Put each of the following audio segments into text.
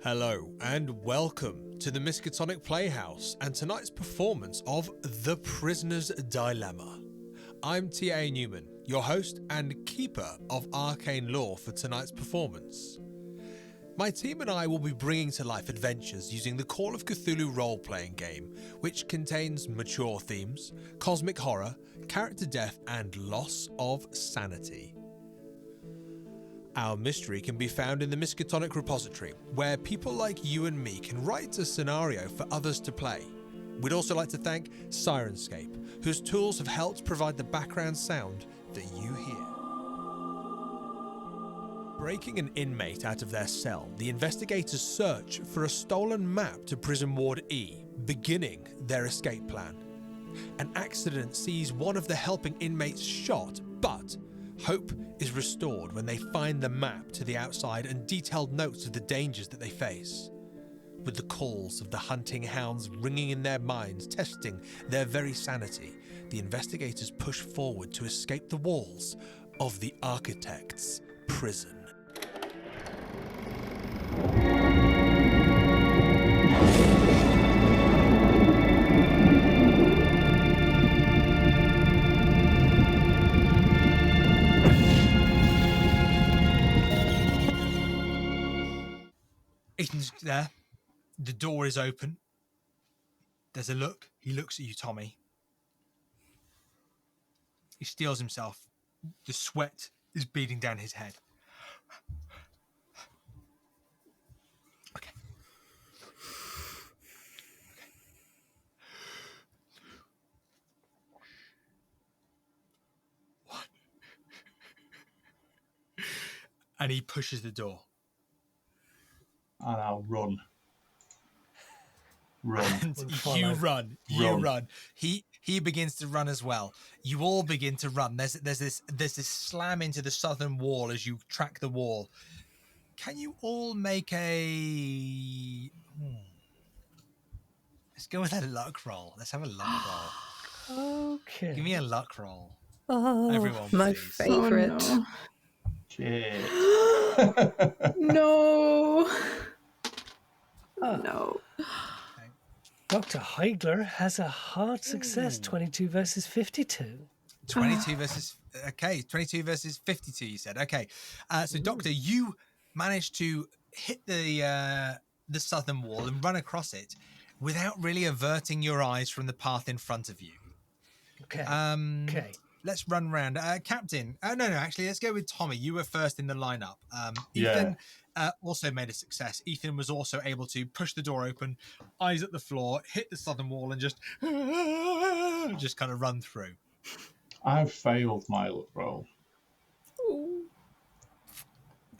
Hello and welcome to the Miskatonic Playhouse and tonight's performance of The Prisoner's Dilemma. I'm T.A. Newman, your host and keeper of Arcane lore for tonight's performance. My team and I will be bringing to life adventures using the Call of Cthulhu role-playing game, which contains mature themes, cosmic horror, character death and loss of sanity. Our mystery can be found in the Miskatonic repository, where people like you and me can write a scenario for others to play. We'd also like to thank Sirenscape, whose tools have helped provide the background sound that you hear. Breaking an inmate out of their cell, the investigators search for a stolen map to Prison Ward E, beginning their escape plan. An accident sees one of the helping inmates shot, but hope is restored when they find the map to the outside and detailed notes of the dangers that they face. With the calls of the hunting hounds ringing in their minds, testing their very sanity, the investigators push forward to escape the walls of the Architect's prison. Ethan's there. The door is open. There's a look. He looks at you, Tommy. He steels himself. The sweat is beading down his head. Okay. What? And he pushes the door. And I'll run. And you run. He begins to run as well. You all begin to run. There's this slam into the southern wall as you track the wall. Can you all make a? Let's go with a luck roll. Let's have a luck roll. Okay. Give me a luck roll. Oh, Everyone, my please. favourite. Oh, no. No. No. Dr. Haigler has a hard success, 22 versus 52. 22 versus 52. You said okay. So Doctor, you managed to hit the southern wall and run across it without really averting your eyes from the path in front of you. Okay. Okay. Let's run round. Captain. No, actually, let's go with Tommy. You were first in the lineup. Ethan also made a success. Ethan was also able to push the door open, eyes at the floor, hit the southern wall, and just kind of run through. I've failed my luck roll.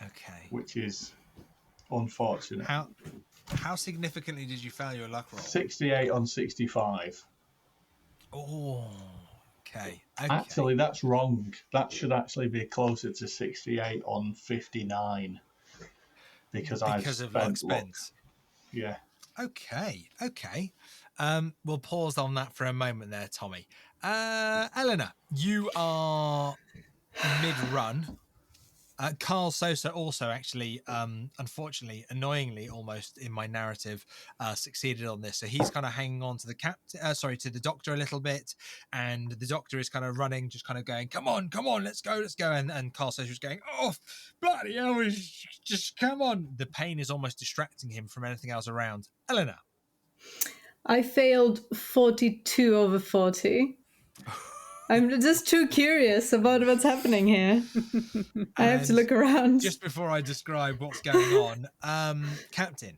Okay. Which is unfortunate. How significantly did you fail your luck roll? 68 on 65. Oh, okay. Actually, that's wrong. That should actually be closer to 68 on 59. Because of luck spent. Yeah. Okay. We'll pause on that for a moment there, Tommy. Eleanor, you are mid-run. Carl Sosa also actually, unfortunately, annoyingly, almost in my narrative, succeeded on this. So he's kind of hanging on to the to the doctor a little bit, and the doctor is kind of running, just kind of going, "Come on, let's go." And Carl Sosa is going, "Oh, bloody hell, just come on!" The pain is almost distracting him from anything else around. Eleanor, I failed 42 over 40. I'm just too curious about what's happening here. I have to look around. Just before I describe what's going on, Captain.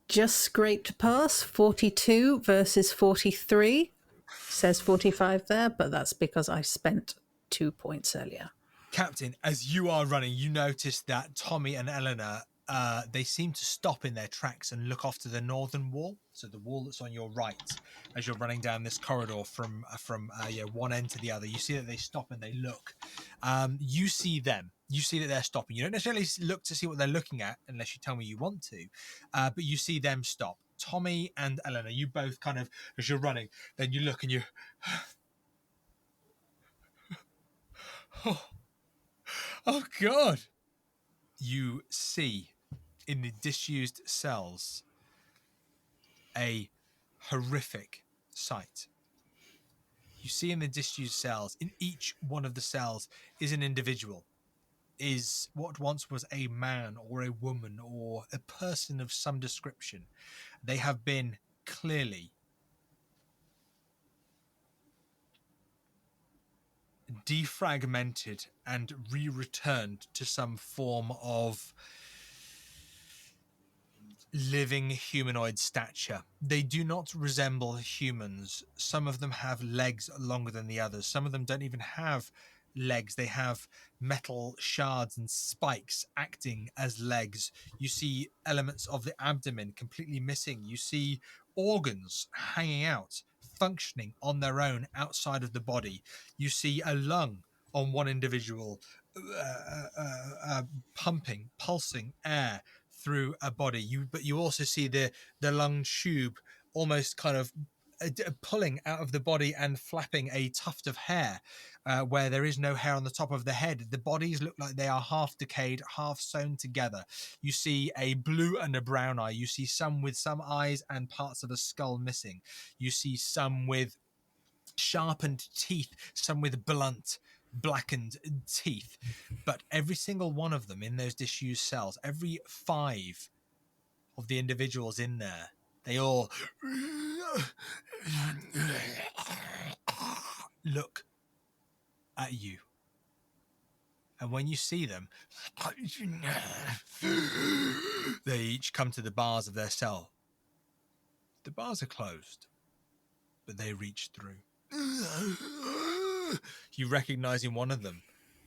Just scraped past 42 versus 43. Says 45 there, but that's because I spent 2 points earlier. Captain, as you are running, you notice that Tommy and Eleanor, they seem to stop in their tracks and look off to the northern wall. So the wall that's on your right, as you're running down this corridor from one end to the other, you see that they stop and they look. You see them. You see that they're stopping. You don't necessarily look to see what they're looking at unless you tell me you want to, but you see them stop. Tommy and Eleanor, you both kind of, as you're running, then you look and you... oh God. You see in the disused cells a horrific sight. You see in the disused cells, in each one of the cells is an individual, is what once was a man or a woman or a person of some description. They have been clearly defragmented and re-returned to some form of living humanoid stature. They do not resemble humans. Some of them have legs longer than the others. Some of them don't even have legs. They have metal shards and spikes acting as legs. You see elements of the abdomen completely missing. You see organs hanging out, functioning on their own outside of the body. You see a lung on one individual pulsing air through a body. But you also see the lung tube almost kind of pulling out of the body and flapping a tuft of hair where there is no hair on the top of the head. The bodies look like they are half decayed, half sewn together. You see a blue and a brown eye. You see some with some eyes and parts of a skull missing. You see some with sharpened teeth, some with blunt blackened teeth. But every single one of them in those disused cells, every 5 of the individuals in there, they all look at you. And when you see them, they each come to the bars of their cell. The bars are closed, but they reach through. You recognize in one of them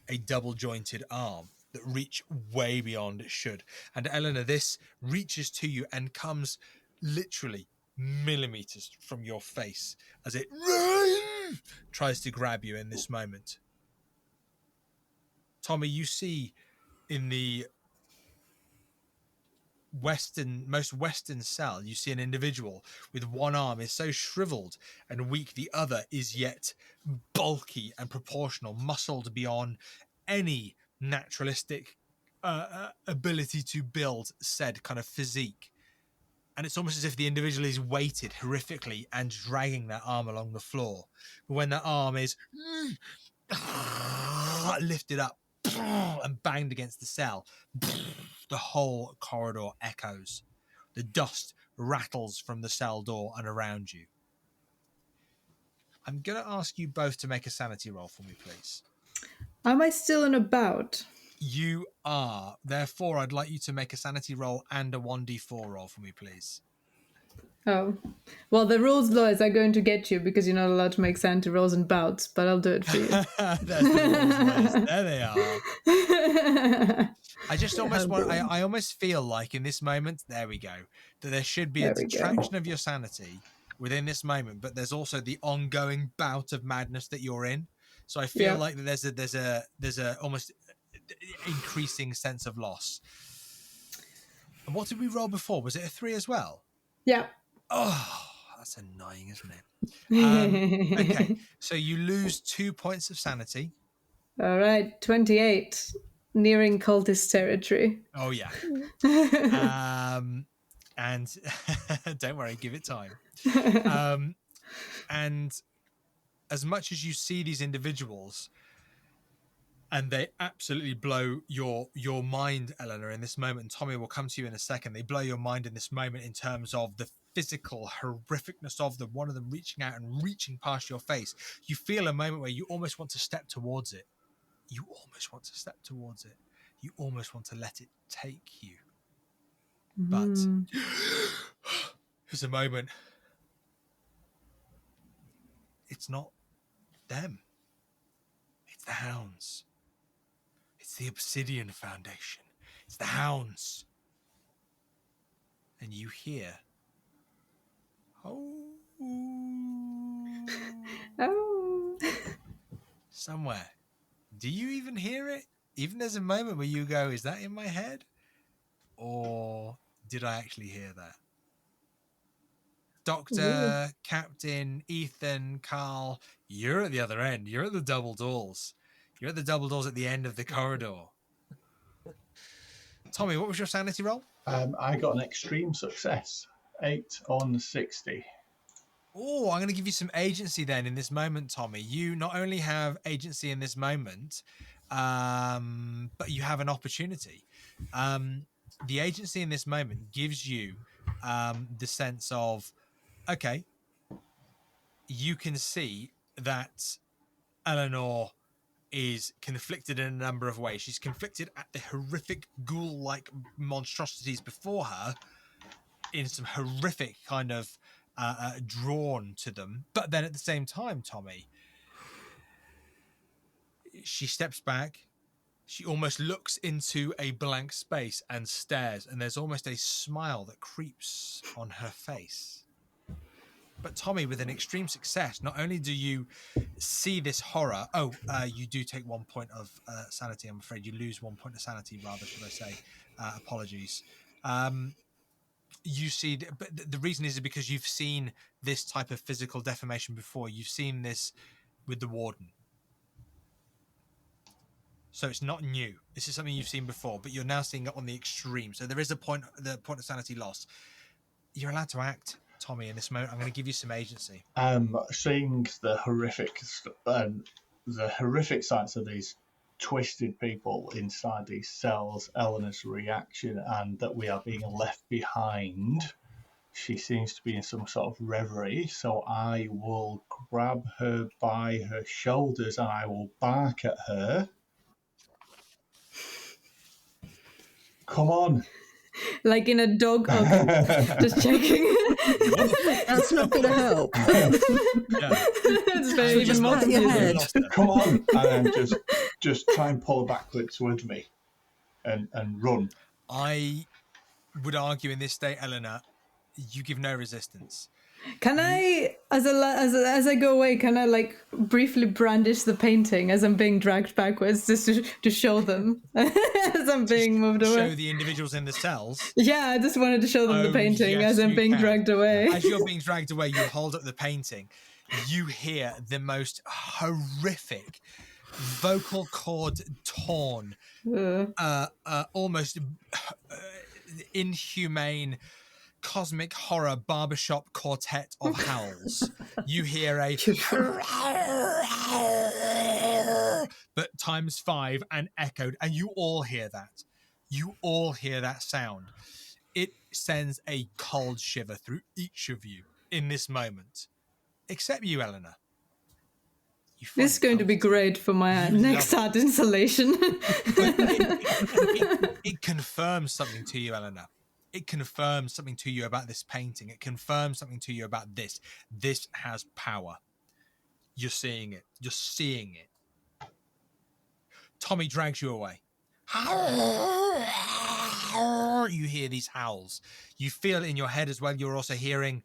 a double-jointed arm that reach way beyond it should. And Eleanor, this reaches to you and comes literally millimeters from your face as it tries to grab you in this moment. Tommy, you see in the most western cell, you see an individual with one arm is so shriveled and weak, the other is yet bulky and proportional, muscled beyond any naturalistic ability to build said kind of physique. And it's almost as if the individual is weighted horrifically and dragging their arm along the floor. But when their arm is lifted up and banged against the cell, the whole corridor echoes. The dust rattles from the cell door and around you. I'm going to ask you both to make a sanity roll for me, please. Am I still in a bout? You are. Therefore, I'd like you to make a sanity roll and a 1d4 roll for me, please. Oh. Well, the rules lawyers are going to get you because you're not allowed to make sanity rolls in bouts, but I'll do it for you. There's the rules lawyers. There they are. I just almost want, I almost feel like in this moment, there we go, that there should be a detraction of your sanity within this moment, but there's also the ongoing bout of madness that you're in. So I feel like there's a almost increasing sense of loss. And what did we roll before? Was it a 3 as well? Yeah. Oh, that's annoying, isn't it? Okay, so you lose 2 points of sanity. All right, 28. Nearing cultist territory. Oh, yeah. And don't worry, give it time. And as much as you see these individuals, and they absolutely blow your mind, Eleanor, in this moment, and Tommy will come to you in a second, they blow your mind in this moment in terms of the physical horrificness of them, one of them reaching out and reaching past your face. You feel a moment where you almost want to step towards it. You almost want to step towards it. You almost want to let it take you. But there's a moment. It's not them. It's the hounds. It's the Obsidian Foundation. It's the hounds. And you hear, oh, somewhere. Do you even hear it? Even there's a moment where you go, is that in my head? Or did I actually hear that? Doctor, Captain, Ethan, Carl, you're at the other end. You're at the double doors. You're at the double doors at the end of the corridor. Tommy, what was your sanity roll? I got an extreme success, 8 on 60. Oh, I'm going to give you some agency then in this moment, Tommy. You not only have agency in this moment, but you have an opportunity. The agency in this moment gives you the sense of, okay, you can see that Eleanor is conflicted in a number of ways. She's conflicted at the horrific ghoul-like monstrosities before her in some horrific kind of drawn to them. But then at the same time, Tommy, she steps back. She almost looks into a blank space and stares, and there's almost a smile that creeps on her face. But Tommy, with an extreme success, not only do you see this horror, you do take 1 point of sanity. I'm afraid you lose 1 point of sanity, rather, should I say. Apologies. You see, but the reason is because you've seen this type of physical deformation before. You've seen this with the warden. So it's not new. This is something you've seen before, but you're now seeing it on the extreme. So there is the point of sanity loss. You're allowed to act, Tommy, in this moment. I'm going to give you some agency. Seeing the horrific sights of these twisted people inside these cells, Eleanor's reaction, and that we are being left behind, she seems to be in some sort of reverie. So I will grab her by her shoulders and I will bark at her. Come on. Like in a dog. Okay. Just checking. That's not going to help. It's very even more confusing. Come on. And then just try and pull her backwards with me and run. I would argue in this state, Eleanor, you give no resistance. Can I, as I go away, can I like briefly brandish the painting as I'm being dragged backwards, just to show them as I'm being moved away? Show the individuals in the cells. Yeah, I just wanted to show them the painting as I'm being dragged away. As you're being dragged away, you hold up the painting. You hear the most horrific vocal cord torn, almost inhumane, cosmic horror barbershop quartet of howls. You hear a but times 5 and echoed, and you all hear that. You all hear that sound. It sends a cold shiver through each of you in this moment, except you, Eleanor. This is going to be great for my next art installation. It confirms something to you, Eleanor. It confirms something to you about this painting. It confirms something to you about this. This has power. You're seeing it. You're seeing it. Tommy drags you away. You hear these howls. You feel it in your head as well. You're also hearing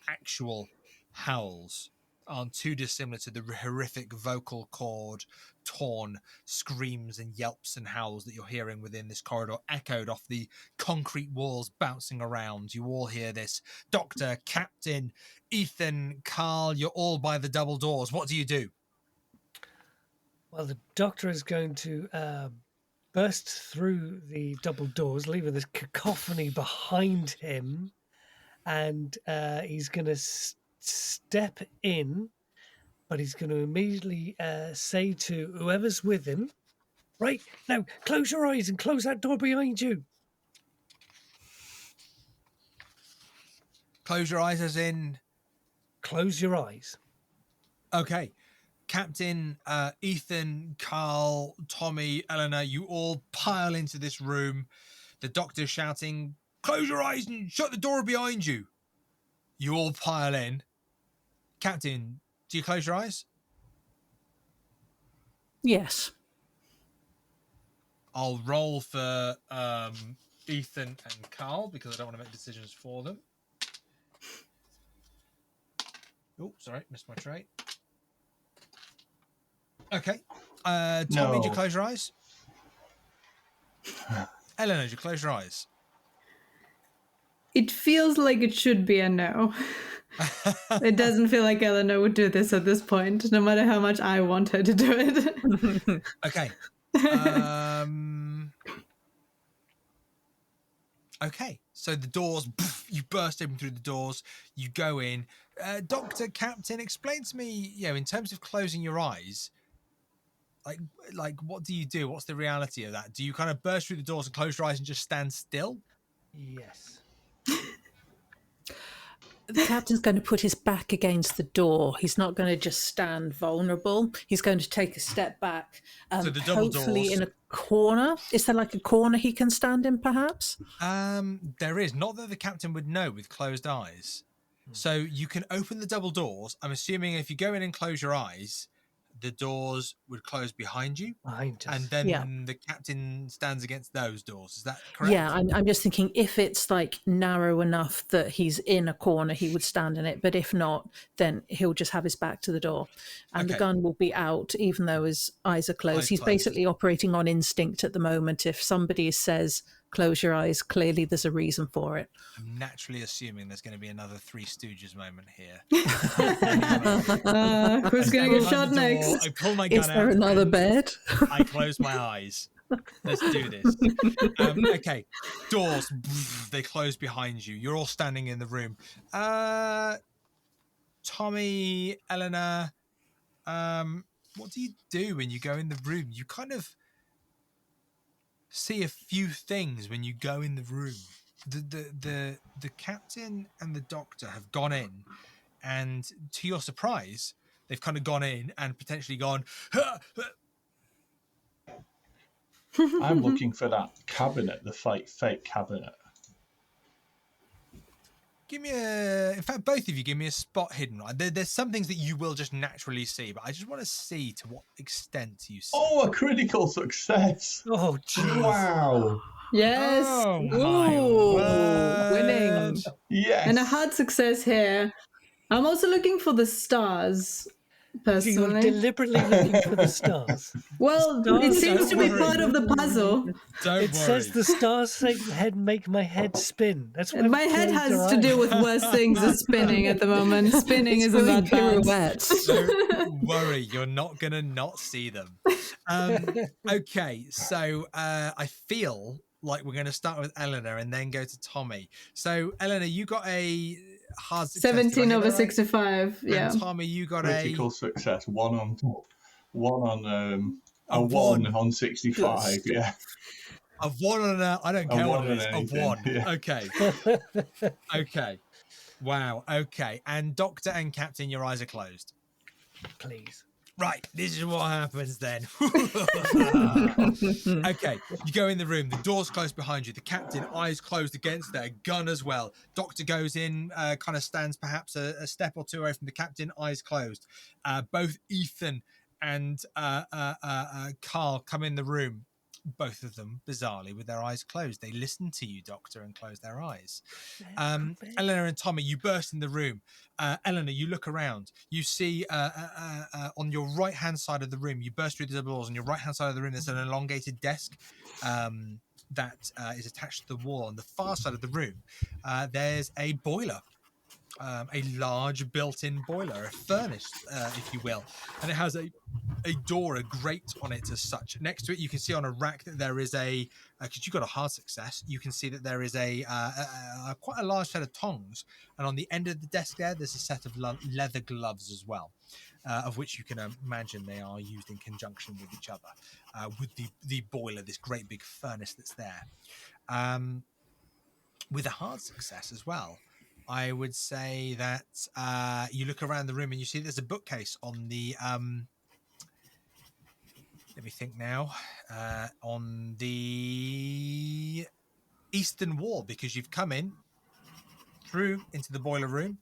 actual howls. Aren't too dissimilar to the horrific vocal cord torn screams and yelps and howls that you're hearing within this corridor, echoed off the concrete walls, bouncing around. You all hear this. Doctor, Captain, Ethan, Carl, you're all by the double doors. What do you do? Well, the doctor is going to burst through the double doors, leaving this cacophony behind him, and he's going to step in, but he's going to immediately say to whoever's with him, right, now close your eyes and close that door behind you. Close your eyes as in? Close your eyes. Okay. Captain, Ethan, Carl, Tommy, Eleanor, you all pile into this room. The doctor's shouting, close your eyes and shut the door behind you. You all pile in. Captain, do you close your eyes? Yes. I'll roll for Ethan and Carl because I don't want to make decisions for them. Oh, sorry, missed my trait. Okay. Tommy, do you close your eyes? Eleanor, do you close your eyes? It feels like it should be a no. It doesn't feel like Eleanor would do this at this point, no matter how much I want her to do it. Okay, so the doors, you burst open through the doors, you go in. Doctor, Captain, explain to me, in terms of closing your eyes, like what do you do? What's the reality of that? Do you kind of burst through the doors and close your eyes and just stand still? Yes. The captain's going to put his back against the door. He's not going to just stand vulnerable. He's going to take a step back. So the double hopefully doors. in a corner. Is there like a corner he can stand in, perhaps? There is. Not that the captain would know with closed eyes. So you can open the double doors. I'm assuming if you go in and close your eyes, the doors would close behind you. Behind us. And then the captain stands against those doors. Is that correct? Yeah, I'm just thinking if it's like narrow enough that he's in a corner, he would stand in it. But if not, then he'll just have his back to the door. And the gun will be out, even though his eyes are closed. He's basically operating on instinct at the moment. If somebody says, close your eyes, clearly there's a reason for it. I'm naturally assuming there's going to be another Three Stooges moment here. Who's going to get shot next? I pull my gun out. Is there another bed? I close my eyes. Let's do this. Okay, doors, they close behind you. You're all standing in the room. Tommy, Eleanor, what do you do when you go in the room? You kind of see a few things when you go in the room. The captain and the doctor have gone in, and to your surprise, they've kind of gone in and potentially gone. I'm looking for that cabinet, the fake cabinet. Give me in fact, both of you give me a spot hidden. Right, there's some things that you will just naturally see, but I just want to see to what extent you see. Oh, a critical success! Oh, jeez. Wow! Yes. Oh, my word. Winning. Yes. And a hard success here. I'm also looking for the stars, You're personally. deliberately looking for the stars. Well, Stars, it seems to be don't part of the puzzle. Don't It worry. says the stars make my head spin. That's what My head has to do with worse things than spinning at the moment. Spinning It's isn't doing that bad. pirouettes. Don't worry, you're not gonna not see them. Okay, so I feel like we're going to start with Eleanor and then go to Tommy. So Eleanor, you got a hard success. 17 over right? 65. Yeah. And Tommy, you got critical success. One on A one one. on 65. Yeah. a one on a. I don't care what one it is. on A anything, one. yeah. Okay. Okay. Wow. Okay. And Doctor and Captain, your eyes are closed. Please. Right, this is what happens then. Okay, you go in the room, the door's closed behind you, the captain, eyes closed against their gun as well. Doctor goes in, kind of stands perhaps a step or two away from the captain, eyes closed. Both Ethan and Carl come in the room, both of them, bizarrely, with their eyes closed. They listen to you, Doctor, and close their eyes. Eleanor and Tommy, you burst in the room. Eleanor, you look around. You see on your right-hand side of the room, you burst through the double doors. On your right-hand side of the room, there's an elongated desk that is attached to the wall. On the far side of the room, there's a boiler. A large built-in boiler, a furnace, if you will, and it has a door, a grate on it as such. Next to it, you can see on a rack that there is because you got a hard success, you can see that there is a quite a large set of tongs, and on the end of the desk there's a set of leather gloves as well, of which you can imagine they are used in conjunction with each other, with the boiler, this great big furnace that's there, with a hard success as well. I would say that you look around the room and you see there's a bookcase on the let me think now, on the eastern wall, because you've come in through into the boiler room.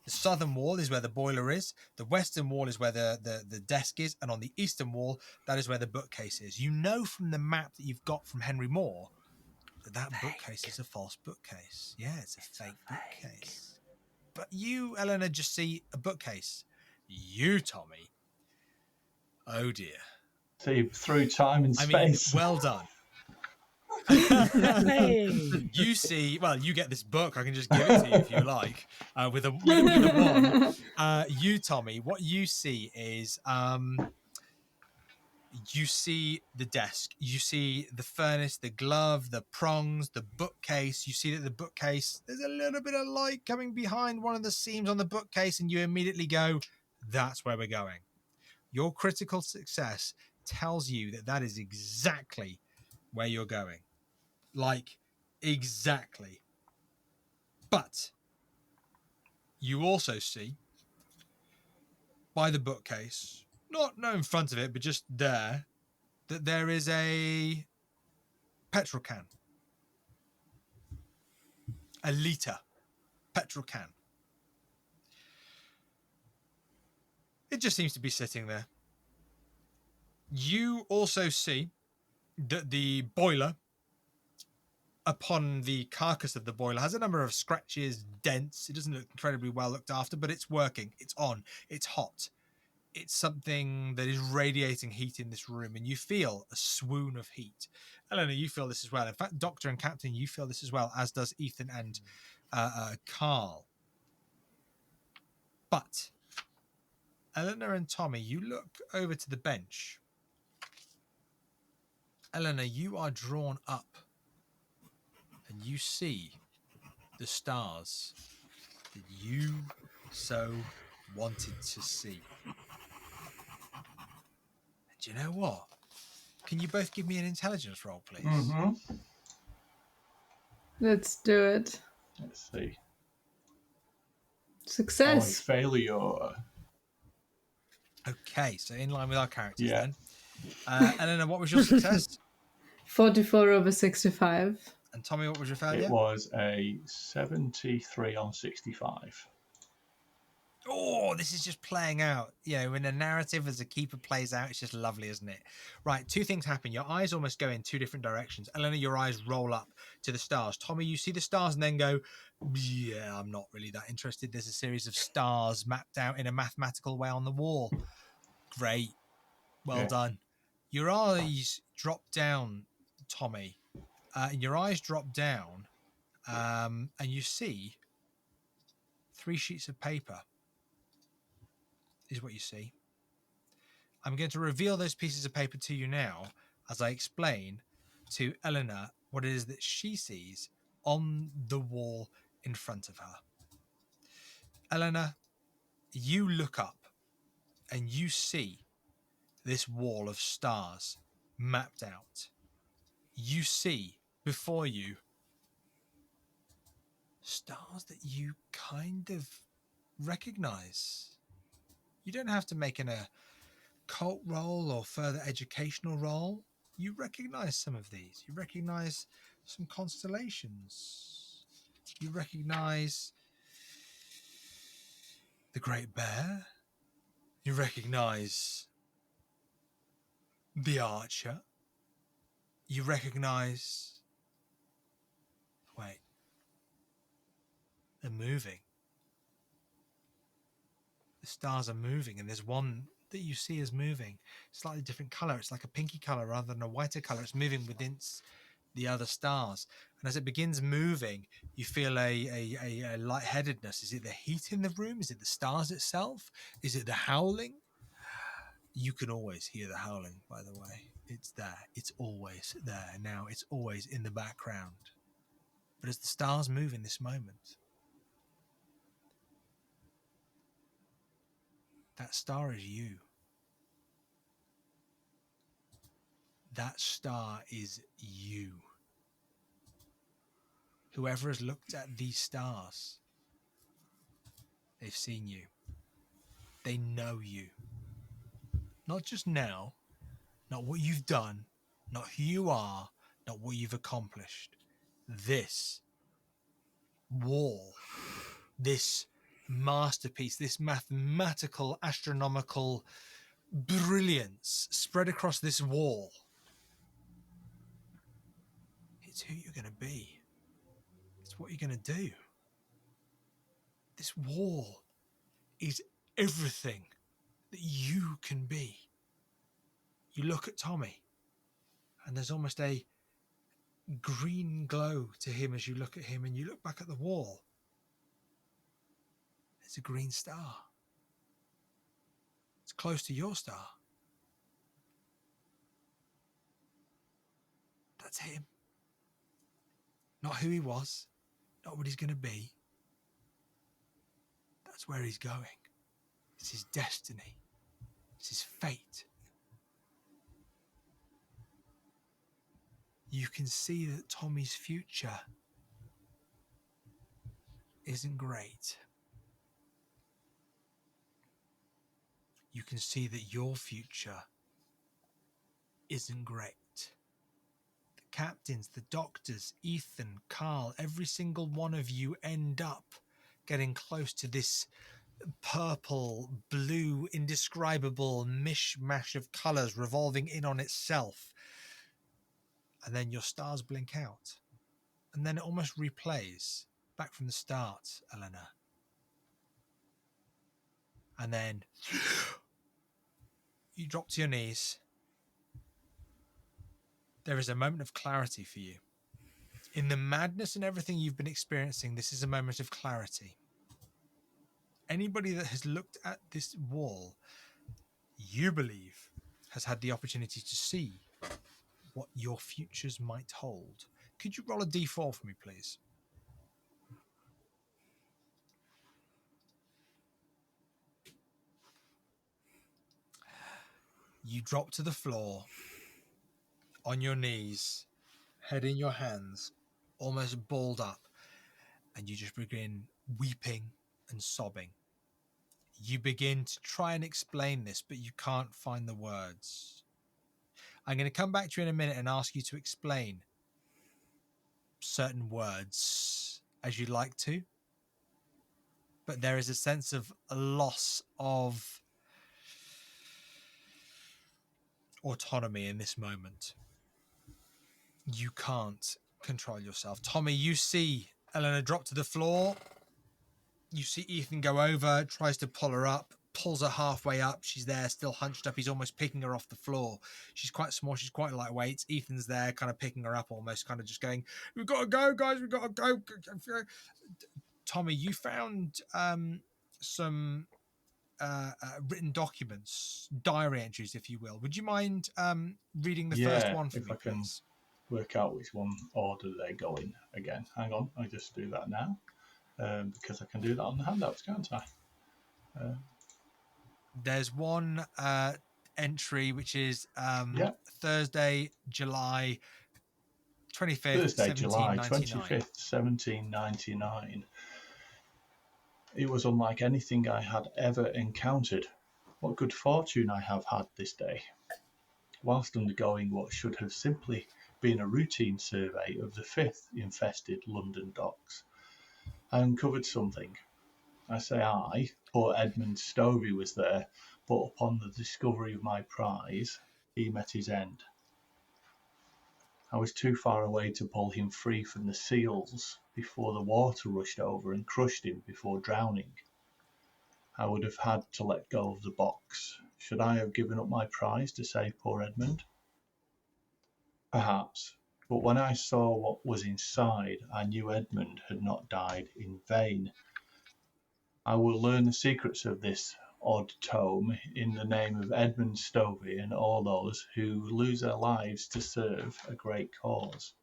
The southern wall is where the boiler is, the western wall is where the desk is, and on the eastern wall, that is where the bookcase is. You know from the map that you've got from Henry Moore that bookcase is a false bookcase. Yeah, it's a fake bookcase. But you, Eleanor, just see a bookcase. You, Tommy, oh dear. See, through time and space. Well done. Hey. You see, well, you get this book. I can just give it to you if you like, with a one. You, Tommy, what you see is You see the desk, you see the furnace, the glove, the prongs, the bookcase. You see that the bookcase, there's a little bit of light coming behind one of the seams on the bookcase, and you immediately go, that's where we're going. Your critical success tells you that that is exactly where you're going. Like, exactly. But you also see by the bookcase, not in front of it, but just there, that there is a petrol can. A litre petrol can. It just seems to be sitting there. You also see that the boiler, upon the carcass of the boiler, has a number of scratches, dents. It doesn't look incredibly well looked after, but it's working. It's on. It's hot. It's something that is radiating heat in this room, and you feel a swoon of heat. Eleanor, you feel this as well. In fact, Doctor and Captain, you feel this as well, as does Ethan and Carl. But Eleanor and Tommy, you look over to the bench. Eleanor, you are drawn up, and you see the stars that you so wanted to see. And do you know what? Can you both give me an intelligence roll, please? Mm-hmm. Let's do it. Let's see. Success. Oh, failure. Okay, so in line with our characters Yeah. then. Eleanor, what was your success? 44 over 65. And Tommy, what was your failure? It was a 73 on 65. Oh, this is just playing out. You know, when a narrative as a keeper plays out, it's just lovely, isn't it? Right, two things happen. Your eyes almost go in two different directions. Eleanor, your eyes roll up to the stars. Tommy, you see the stars and then go, yeah, I'm not really that interested. There's a series of stars mapped out in a mathematical way on the wall. Great. Well done. Your eyes drop down, Tommy. And your eyes drop down, and you see 3 sheets of paper. Is what you see. I'm going to reveal those pieces of paper to you now as I explain to Eleanor what it is that she sees on the wall in front of her. Eleanor, you look up and you see this wall of stars mapped out. You see before you stars that you kind of recognize. You don't have to make an occult roll or further educational roll. You recognize some of these. You recognize some constellations. You recognize the Great Bear. You recognize the Archer. You recognize... Wait. They're moving. The stars are moving, and there's one that you see is moving. Slightly different color. It's like a pinky color rather than a whiter color. It's moving within the other stars. And as it begins moving, you feel a lightheadedness. Is it the heat in the room? Is it the stars itself? Is it the howling? You can always hear the howling, by the way. It's there. It's always there. Now it's always in the background. But as the stars move in this moment, that star is you. That star is you. Whoever has looked at these stars, they've seen you. They know you. Not just now, not what you've done, not who you are, not what you've accomplished. This wall, this masterpiece, this mathematical, astronomical brilliance spread across this wall. It's who you're going to be. It's what you're going to do. This wall is everything that you can be. You look at Tommy, and there's almost a green glow to him as you look at him, and you look back at the wall. There's a green star. It's close to your star. That's him. Not who he was, not what he's going to be. That's where he's going. It's his destiny. It's his fate. You can see that Tommy's future isn't great. You can see that your future isn't great. The captains, the doctors, Ethan, Carl, every single one of you end up getting close to this purple, blue, indescribable mishmash of colours revolving in on itself. And then your stars blink out. And then it almost replays back from the start, Eleanor. And then you drop to your knees. There is a moment of clarity for you. In the madness and everything you've been experiencing, this is a moment of clarity. Anybody that has looked at this wall, you believe, has had the opportunity to see what your futures might hold. Could you roll a d4 for me, please? You drop to the floor, on your knees, head in your hands, almost balled up, and you just begin weeping and sobbing. You begin to try and explain this, but you can't find the words. I'm going to come back to you in a minute and ask you to explain certain words as you'd like to, but there is a sense of a loss of autonomy in this moment. You can't control yourself. Tommy, you see Eleanor drop to the floor. You see Ethan go over, tries to pull her up, pulls her halfway up. She's there, still hunched up. He's almost picking her off the floor. She's quite small. She's quite lightweight. Ethan's there, kind of picking her up, almost kind of just going, "We've got to go, guys. We've got to go." Tommy, you found some written documents, diary entries, if you will. Would you mind reading the first one for me, please? Work out which one order they go in again. Hang on, I just do that now because I can do that on the handouts, can't I? There's one entry which is Thursday, July 25th, Thursday, July 25th, 1799. It was unlike anything I had ever encountered. What good fortune I have had this day. Whilst undergoing what should have simply been a routine survey of the 5th infested London docks, I uncovered something. I say I, poor Edmund Stovey was there, but upon the discovery of my prize, he met his end. I was too far away to pull him free from the seals before the water rushed over and crushed him before drowning. I would have had to let go of the box. Should I have given up my prize to save poor Edmund? Perhaps, but when I saw what was inside, I knew Edmund had not died in vain. I will learn the secrets of this odd tome in the name of Edmund Stovey and all those who lose their lives to serve a great cause.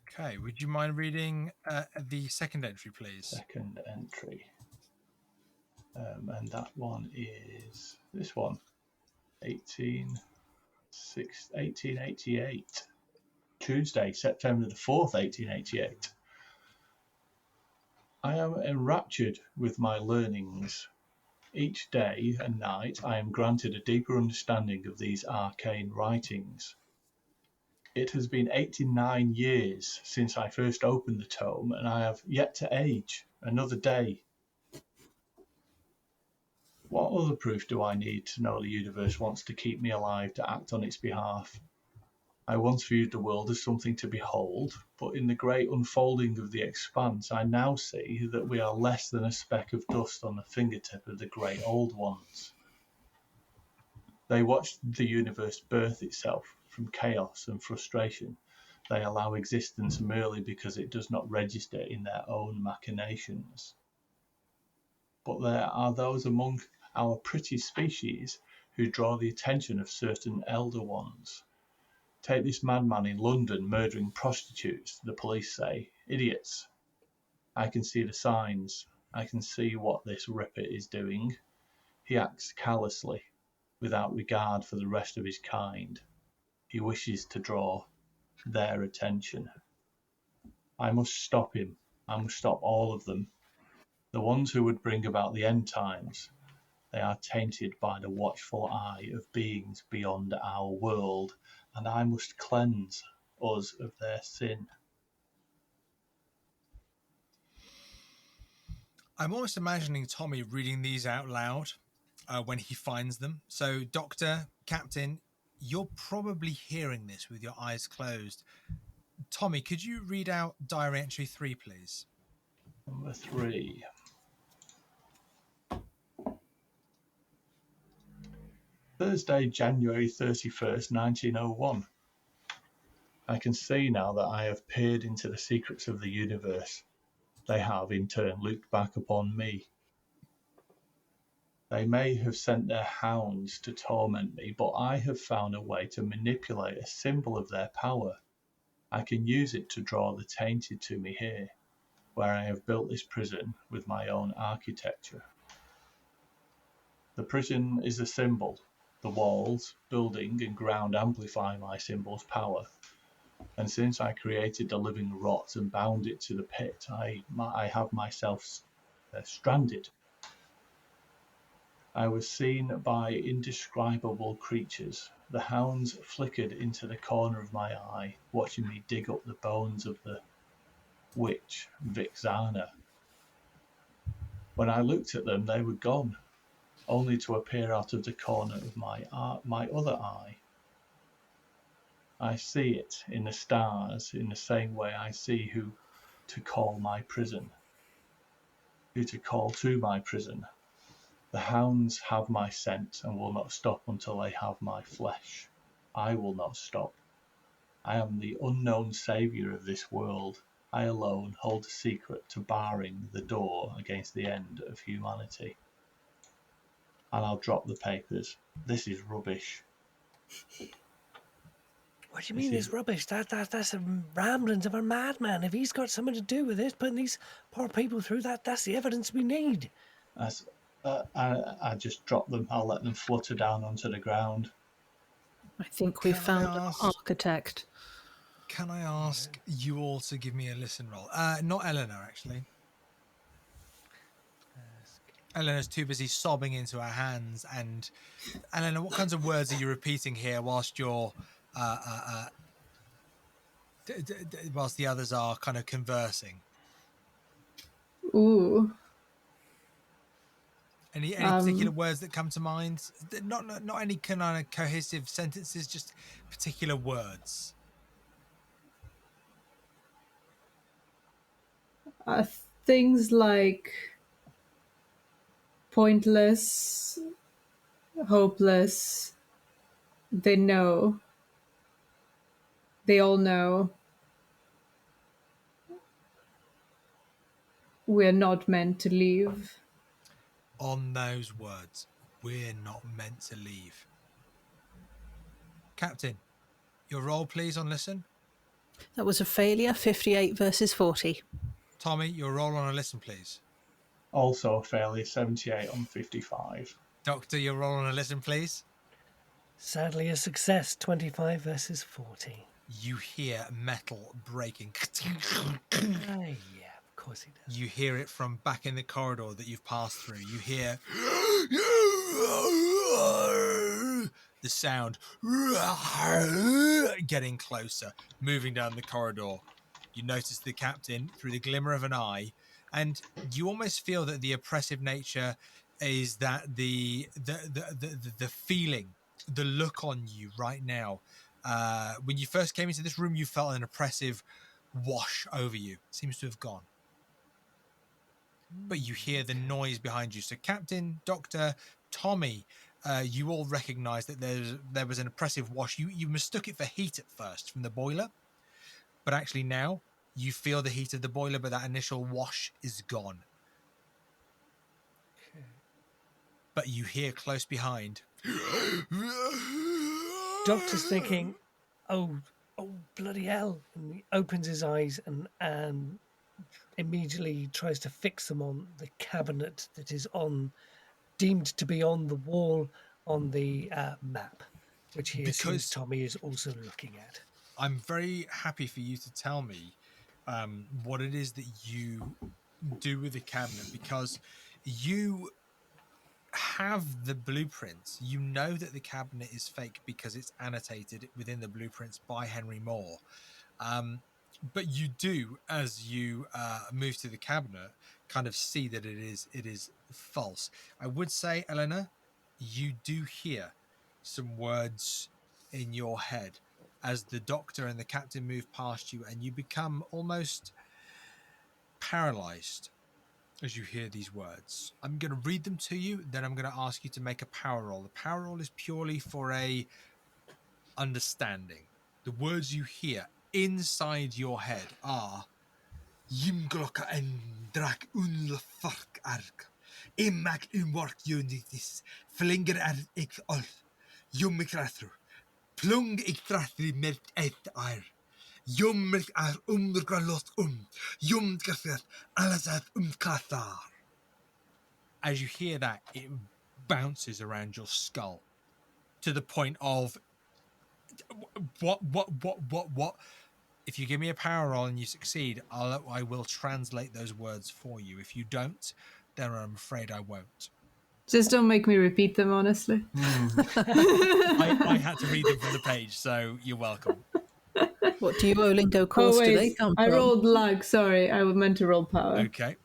Okay, would you mind reading the second entry, please? Second entry. And that one is this one, 1888. Tuesday, September the 4th, 1888. I am enraptured with my learnings. Each day and night I am granted a deeper understanding of these arcane writings. It has been 89 years since I first opened the tome, and I have yet to age another day. What other proof do I need to know the universe wants to keep me alive to act on its behalf? I once viewed the world as something to behold, but in the great unfolding of the expanse, I now see that we are less than a speck of dust on the fingertip of the great old ones. They watched the universe birth itself from chaos and frustration. They allow existence merely because it does not register in their own machinations. But there are those among our pretty species who draw the attention of certain elder ones. Take this madman in London murdering prostitutes, the police say. Idiots. I can see the signs. I can see what this ripper is doing. He acts callously, without regard for the rest of his kind. He wishes to draw their attention. I must stop him. I must stop all of them. The ones who would bring about the end times. They are tainted by the watchful eye of beings beyond our world, and I must cleanse us of their sin. I'm almost imagining Tommy reading these out loud when he finds them. So, Doctor, Captain, you're probably hearing this with your eyes closed. Tommy, could you read out Diary Entry 3, please? Number 3. Thursday, January 31st, 1901. I can see now that I have peered into the secrets of the universe. They have, in turn, looked back upon me. They may have sent their hounds to torment me, but I have found a way to manipulate a symbol of their power. I can use it to draw the tainted to me here, where I have built this prison with my own architecture. The prison is a symbol. The walls, building, and ground amplify my symbol's power. And since I created the living rot and bound it to the pit, I have myself stranded. I was seen by indescribable creatures. The hounds flickered into the corner of my eye, watching me dig up the bones of the witch Vixana. When I looked at them, they were gone, only to appear out of the corner of my other eye. I see it in the stars in the same way I see who to call my prison, who to call to my prison. The hounds have my scent and will not stop until they have my flesh. I will not stop. I am the unknown saviour of this world. I alone hold the secret to barring the door against the end of humanity. And I'll drop the papers. This is rubbish. What do you mean it's rubbish? That's the ramblings of a madman. If he's got something to do with this, putting these poor people through that's the evidence we need. I just drop them. I'll let them flutter down onto the ground. I think we've found an architect. Can I ask you all to give me a listen roll? Not Eleanor, actually. Eleanor's too busy sobbing into her hands. And Eleanor, what kinds of words are you repeating here whilst you're whilst the others are kind of conversing? Ooh. Any particular words that come to mind? Not any kind of cohesive sentences, just particular words. Things like pointless, hopeless. They know. They all know. We're not meant to leave. On those words, we're not meant to leave. Captain, your roll, please, on listen. That was a failure, 58 versus 40. Tommy, your roll on a listen, please. Also a failure, 78 on 55. Doctor, your roll on a listen, please. Sadly, a success, 25 versus 40. You hear metal breaking. Yeah, of course he does. You hear it from back in the corridor that you've passed through. You hear the sound getting closer, moving down the corridor. You notice the captain through the glimmer of an eye, and you almost feel that the oppressive nature is that the feeling, the look on you right now. When you first came into this room, you felt an oppressive wash over you. It seems to have gone. But you hear the noise behind you. So Captain, Doctor, Tommy, you all recognize that there was an oppressive wash. You mistook it for heat at first from the boiler. But actually now, you feel the heat of the boiler, but that initial wash is gone. Okay. But you hear close behind Doctor's thinking, oh, bloody hell. And he opens his eyes and immediately tries to fix them on the cabinet that is deemed to be on the wall on the map, which he assumes Tommy is also looking at. I'm very happy for you to tell me what it is that you do with the cabinet, because you have the blueprints. You know that the cabinet is fake because it's annotated within the blueprints by Henry Moore. But you do, as you move to the cabinet, kind of see that it is false. I would say, Eleanor, you do hear some words in your head as the doctor and the captain move past you, and you become almost paralyzed as you hear these words. I'm going to read them to you, then I'm going to ask you to make a power roll. The power roll is purely for a understanding. The words you hear inside your head are Yimglocka en drak unlefark ark. Immak umwork unitis. Flinger ik ol. Jummikrathru. Plung ik trathri met et ar. Jummik ar umdralot Jumkafet alazat kathar. As you hear that, it bounces around your skull to the point of what? If you give me a power roll and you succeed, I will translate those words for you. If you don't, then I'm afraid I won't. Just don't make me repeat them, honestly. I had to read them from the page, so you're welcome. What Duolingo course do they come from? I rolled luck. Sorry, I meant to roll power. Okay.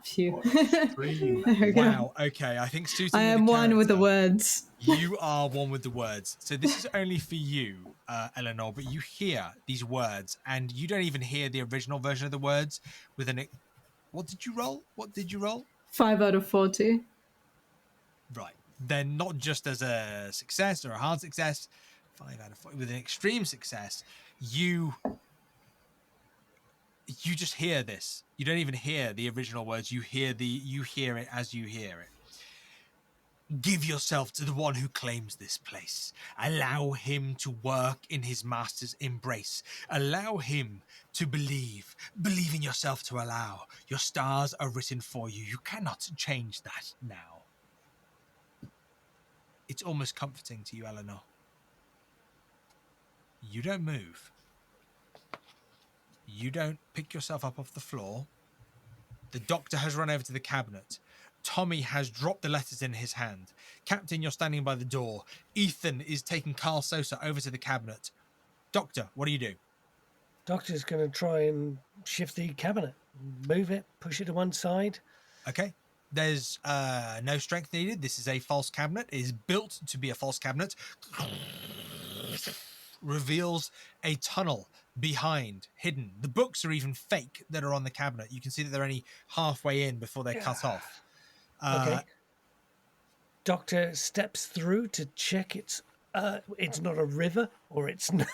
Phew. Wow. Okay. I think suiting. I am one with the words. You are one with the words. So this is only for you, Eleanor. But you hear these words, and you don't even hear the original version of the words. What did you roll? 5 out of 40. Right. Then not just as a success or a hard success. 5 out of 40 with an extreme success. You just hear this. You don't even hear the original words. You hear it as you hear it. Give yourself to the one who claims this place. Allow him to work in his master's embrace. Allow him to believe. Believe in yourself to allow. Your stars are written for you. You cannot change that now. It's almost comforting to you, Eleanor. You don't move. You don't pick yourself up off the floor. The doctor has run over to the cabinet. Tommy has dropped the letters in his hand. Captain, you're standing by the door. Ethan is taking Carl Sosa over to the cabinet. Doctor, what do you do? Doctor's going to try and shift the cabinet. Move it, push it to one side. Okay. There's no strength needed. This is a false cabinet. It is built to be a false cabinet. Reveals a tunnel behind, hidden. The books are even fake that are on the cabinet. You can see that they're only halfway in before they're cut off. Okay. Doctor steps through to check it's not a river, or it's not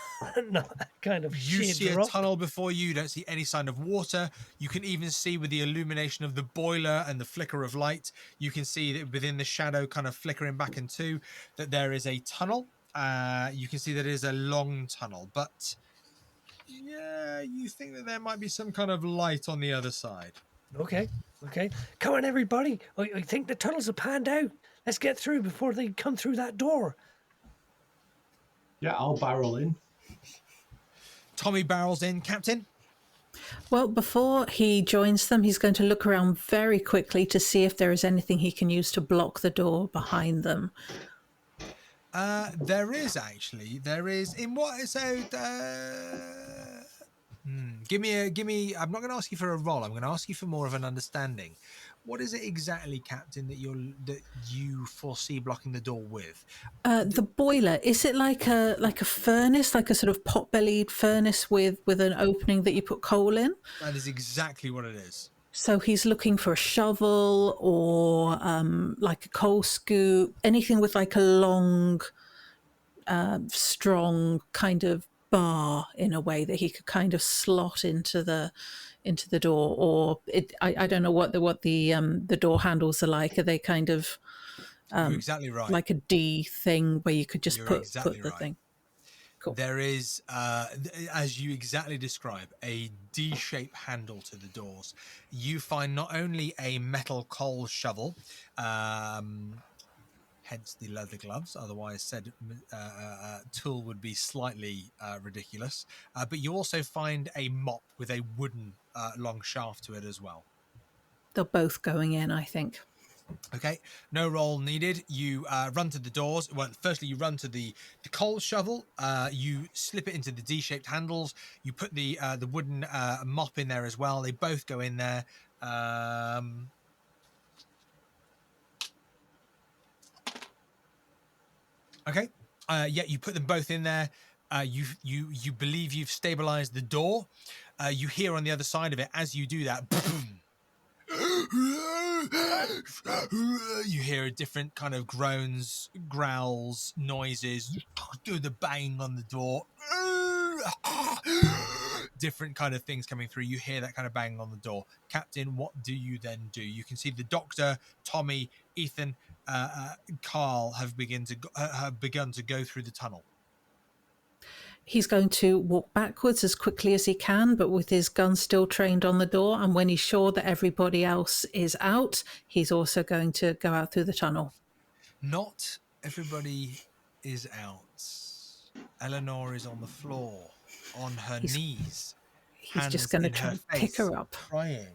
kind of you sheer see drop. a tunnel before you. You don't see any sign of water. You can even see with the illumination of the boiler and the flicker of light, you can see that within the shadow kind of flickering back into that there is a tunnel. You can see that it is a long tunnel, but yeah, you think that there might be some kind of light on the other side. Okay. Come on, everybody. I think the tunnels are panned out. Let's get through before they come through that door. Yeah, I'll barrel in. Tommy barrels in. Captain? Well, before he joins them, he's going to look around very quickly to see if there is anything he can use to block the door behind them. There is actually. There is. In what? So, give me. I'm not going to ask you for a roll. I'm going to ask you for more of an understanding. What is it exactly, Captain, that you foresee blocking the door with? The boiler, is it like a furnace, like a sort of pot-bellied furnace with an opening that you put coal in? That is exactly what it is. So he's looking for a shovel or like a coal scoop, anything with like a long, strong kind of bar in a way that he could kind of slot into the door. Or I don't know what the door handles are like. Are they kind of You're exactly right. Like a D thing where you could just You're put exactly the right. thing. Cool. There is, as you exactly describe, a D-shaped handle to the doors. You find not only a metal coal shovel, hence the leather gloves, otherwise said tool would be slightly ridiculous, but you also find a mop with a wooden long shaft to it as well. They're both going in, I think. Okay, no roll needed. You run to the doors. Well, firstly, you run to the coal shovel. You slip it into the D-shaped handles. You put the wooden mop in there as well. They both go in there. Okay. Yeah, you put them both in there. You believe you've stabilized the door. You hear on the other side of it as you do that. You hear a different kind of groans, growls, noises. Do the bang on the door. Different kind of things coming through. You hear that kind of bang on the door. Captain, what do you then do? You can see the doctor, Tommy, Ethan, Carl have begun to go through the tunnel. He's going to walk backwards as quickly as he can, but with his gun still trained on the door. And when he's sure that everybody else is out, he's also going to go out through the tunnel. Not everybody is out. Eleanor is on the floor, on her knees. He's just going to try and pick her up. Crying.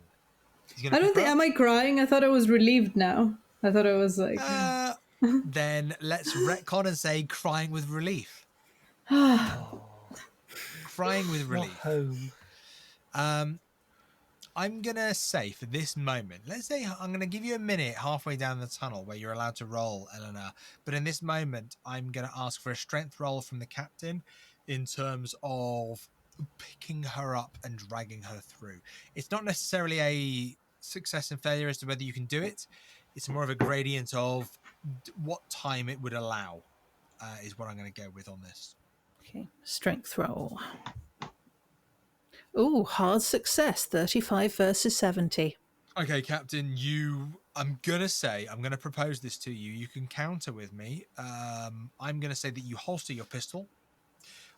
I don't think. Am I crying? I thought I was relieved now. I thought I was like. Then let's retcon and say crying with relief. Crying with relief. Home. I'm gonna say for this moment, let's say I'm gonna give you a minute halfway down the tunnel where you're allowed to roll, Eleanor. But in this moment, I'm gonna ask for a strength roll from the captain in terms of picking her up and dragging her through. It's not necessarily a success and failure as to whether you can do it. It's more of a gradient of what time it would allow, is what I'm going to go with on this. Okay, strength roll. Oh, hard success, 35 versus 70. Okay, Captain, I'm going to propose this to you. You can counter with me. I'm going to say that you holster your pistol.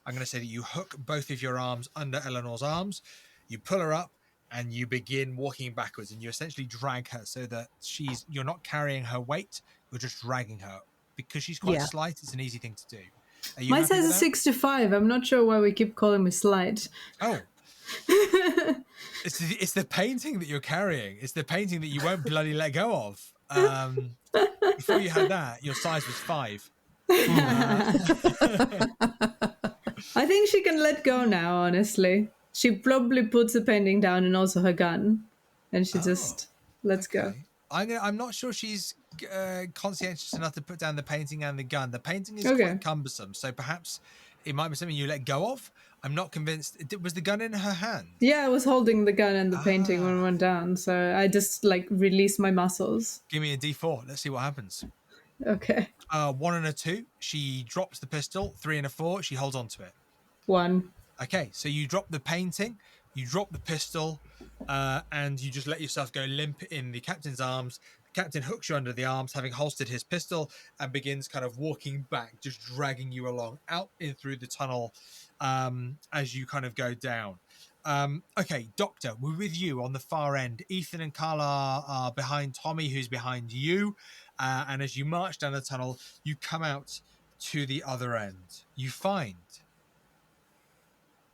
I'm going to say that you hook both of your arms under Eleanor's arms. You pull her up and you begin walking backwards, and you essentially drag her so that you're not carrying her weight. You're just dragging her. Because she's quite slight, it's an easy thing to do. Mine says a 65. I'm not sure why we keep calling me slight. Oh. It's the painting that you're carrying. It's the painting that you won't bloody let go of. Before you had that, your size was 5. I think she can let go now, honestly. She probably puts the painting down and also her gun. And she just lets go. I'm not sure she's conscientious enough to put down the painting and the gun. The painting is quite cumbersome, so perhaps it might be something you let go of. I'm not convinced. Was the gun in her hand? Yeah, I was holding the gun and the painting when it went down, so I just released my muscles. Give me a D4. Let's see what happens. Okay. 1 and a 2. She drops the pistol. 3 and a 4. She holds on to it. 1. Okay, so you drop the painting, you drop the pistol, and you just let yourself go limp in the captain's arms. The captain hooks you under the arms, having holstered his pistol, and begins kind of walking back, just dragging you along out in through the tunnel as you kind of go down. Okay, Doctor, we're with you on the far end. Ethan and Carla are behind Tommy, who's behind you. And as you march down the tunnel, you come out to the other end. You find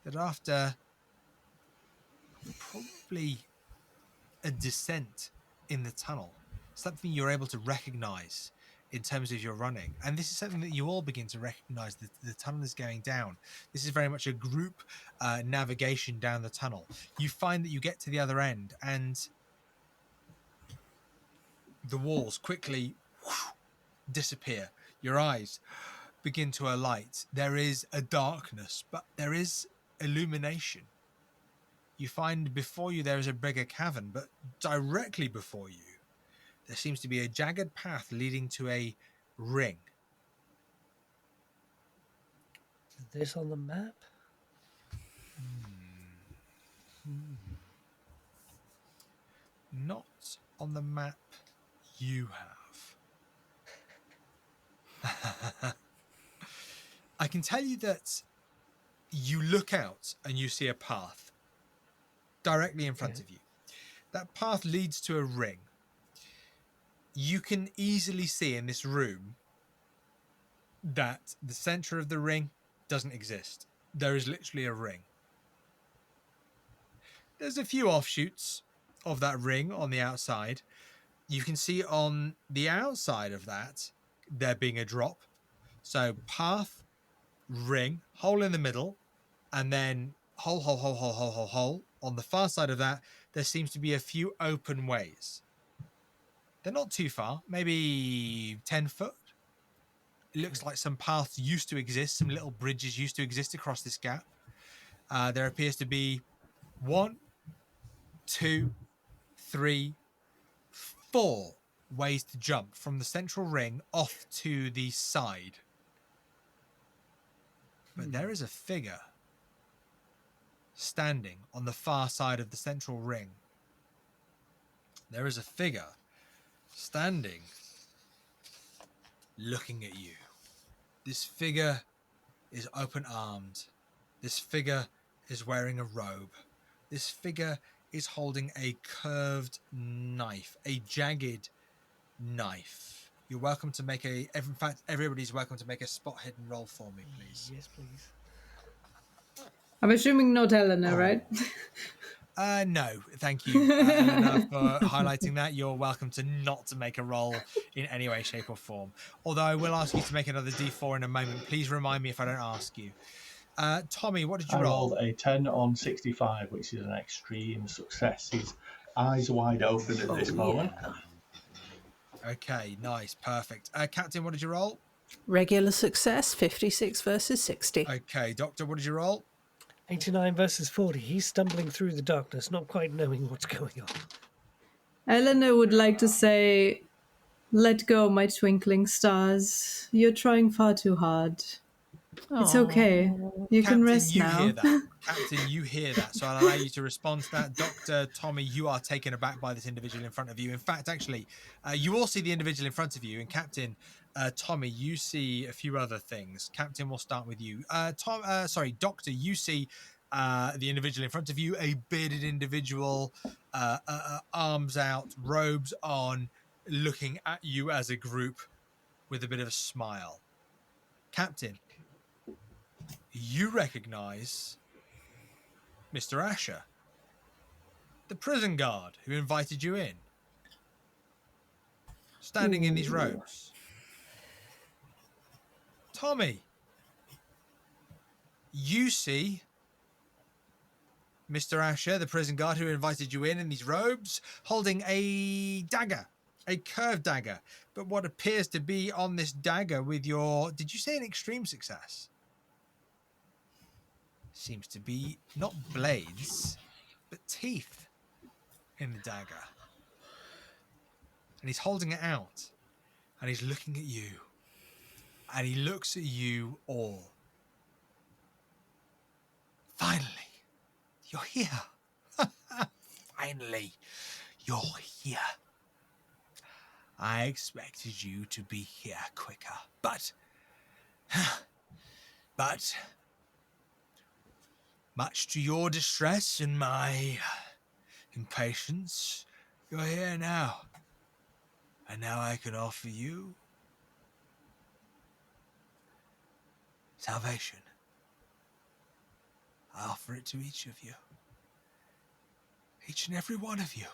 that after probably a descent in the tunnel, something you're able to recognize in terms of your running, and this is something that you all begin to recognize, that the tunnel is going down. This is very much a group navigation down the tunnel. You find that you get to the other end and the walls quickly disappear. Your eyes begin to alight. There is a darkness, but there is illumination. You find before you there is a bigger cavern, but directly before you there seems to be a jagged path leading to a ring. Is this on the map? Not on the map you have. I can tell you that you look out and you see a path directly in front of you. That path leads to a ring. You can easily see in this room that the center of the ring doesn't exist. There is literally a ring. There's a few offshoots of that ring on the outside. You can see on the outside of that there being a drop. So path, ring, hole in the middle, and then hole. On the far side of that, there seems to be a few open ways. They're not too far, maybe 10 foot. It looks like some paths used to exist, some little bridges used to exist across this gap. There appears to be 1, 2, 3, 4 ways to jump from the central ring off to the side. But there is a figure standing on the far side of the central ring. There is a figure standing, looking at you. This figure is open-armed. This figure is wearing a robe. This figure is holding a curved knife, a jagged knife. You're welcome to make in fact, everybody's welcome to make a spot hidden roll for me, please. Yes, please. I'm assuming not Eleanor, right? No, thank you, Eleanor, for highlighting that. You're welcome to not to make a roll in any way, shape, or form. Although I will ask you to make another D4 in a moment. Please remind me if I don't ask you. Tommy, what did you roll? I rolled a 10 on 65, which is an extreme success. His eyes wide open at this moment. Okay, nice, perfect. Captain, what did you roll? Regular success, 56 versus 60. Okay, Doctor, what did you roll? 89 versus 40. He's stumbling through the darkness, not quite knowing what's going on. Eleanor would like to say, "Let go, my twinkling stars. You're trying far too hard. It's okay. You Captain, can rest you now." hear that. Captain, you hear that. So I'll allow you to respond to that. Dr. Tommy, you are taken aback by this individual in front of you. In fact, actually, you all see the individual in front of you. And Captain, Tommy, you see a few other things. Captain, we'll start with you. Doctor, you see the individual in front of you, a bearded individual, arms out, robes on, looking at you as a group with a bit of a smile. Captain, you recognize Mr. Asher, the prison guard who invited you in, standing in these robes. Tommy, you see Mr. Asher, the prison guard who invited you in these robes, holding a dagger, a curved dagger, but what appears to be on this dagger with your, did you say an extreme success? Seems to be not blades, but teeth in the dagger. And he's holding it out, and he's looking at you, and he looks at you all. Finally, you're here. Finally, you're here. I expected you to be here quicker, but much to your distress and my impatience, you're here now. And now I can offer you salvation. I offer it to each of you. Each and every one of you.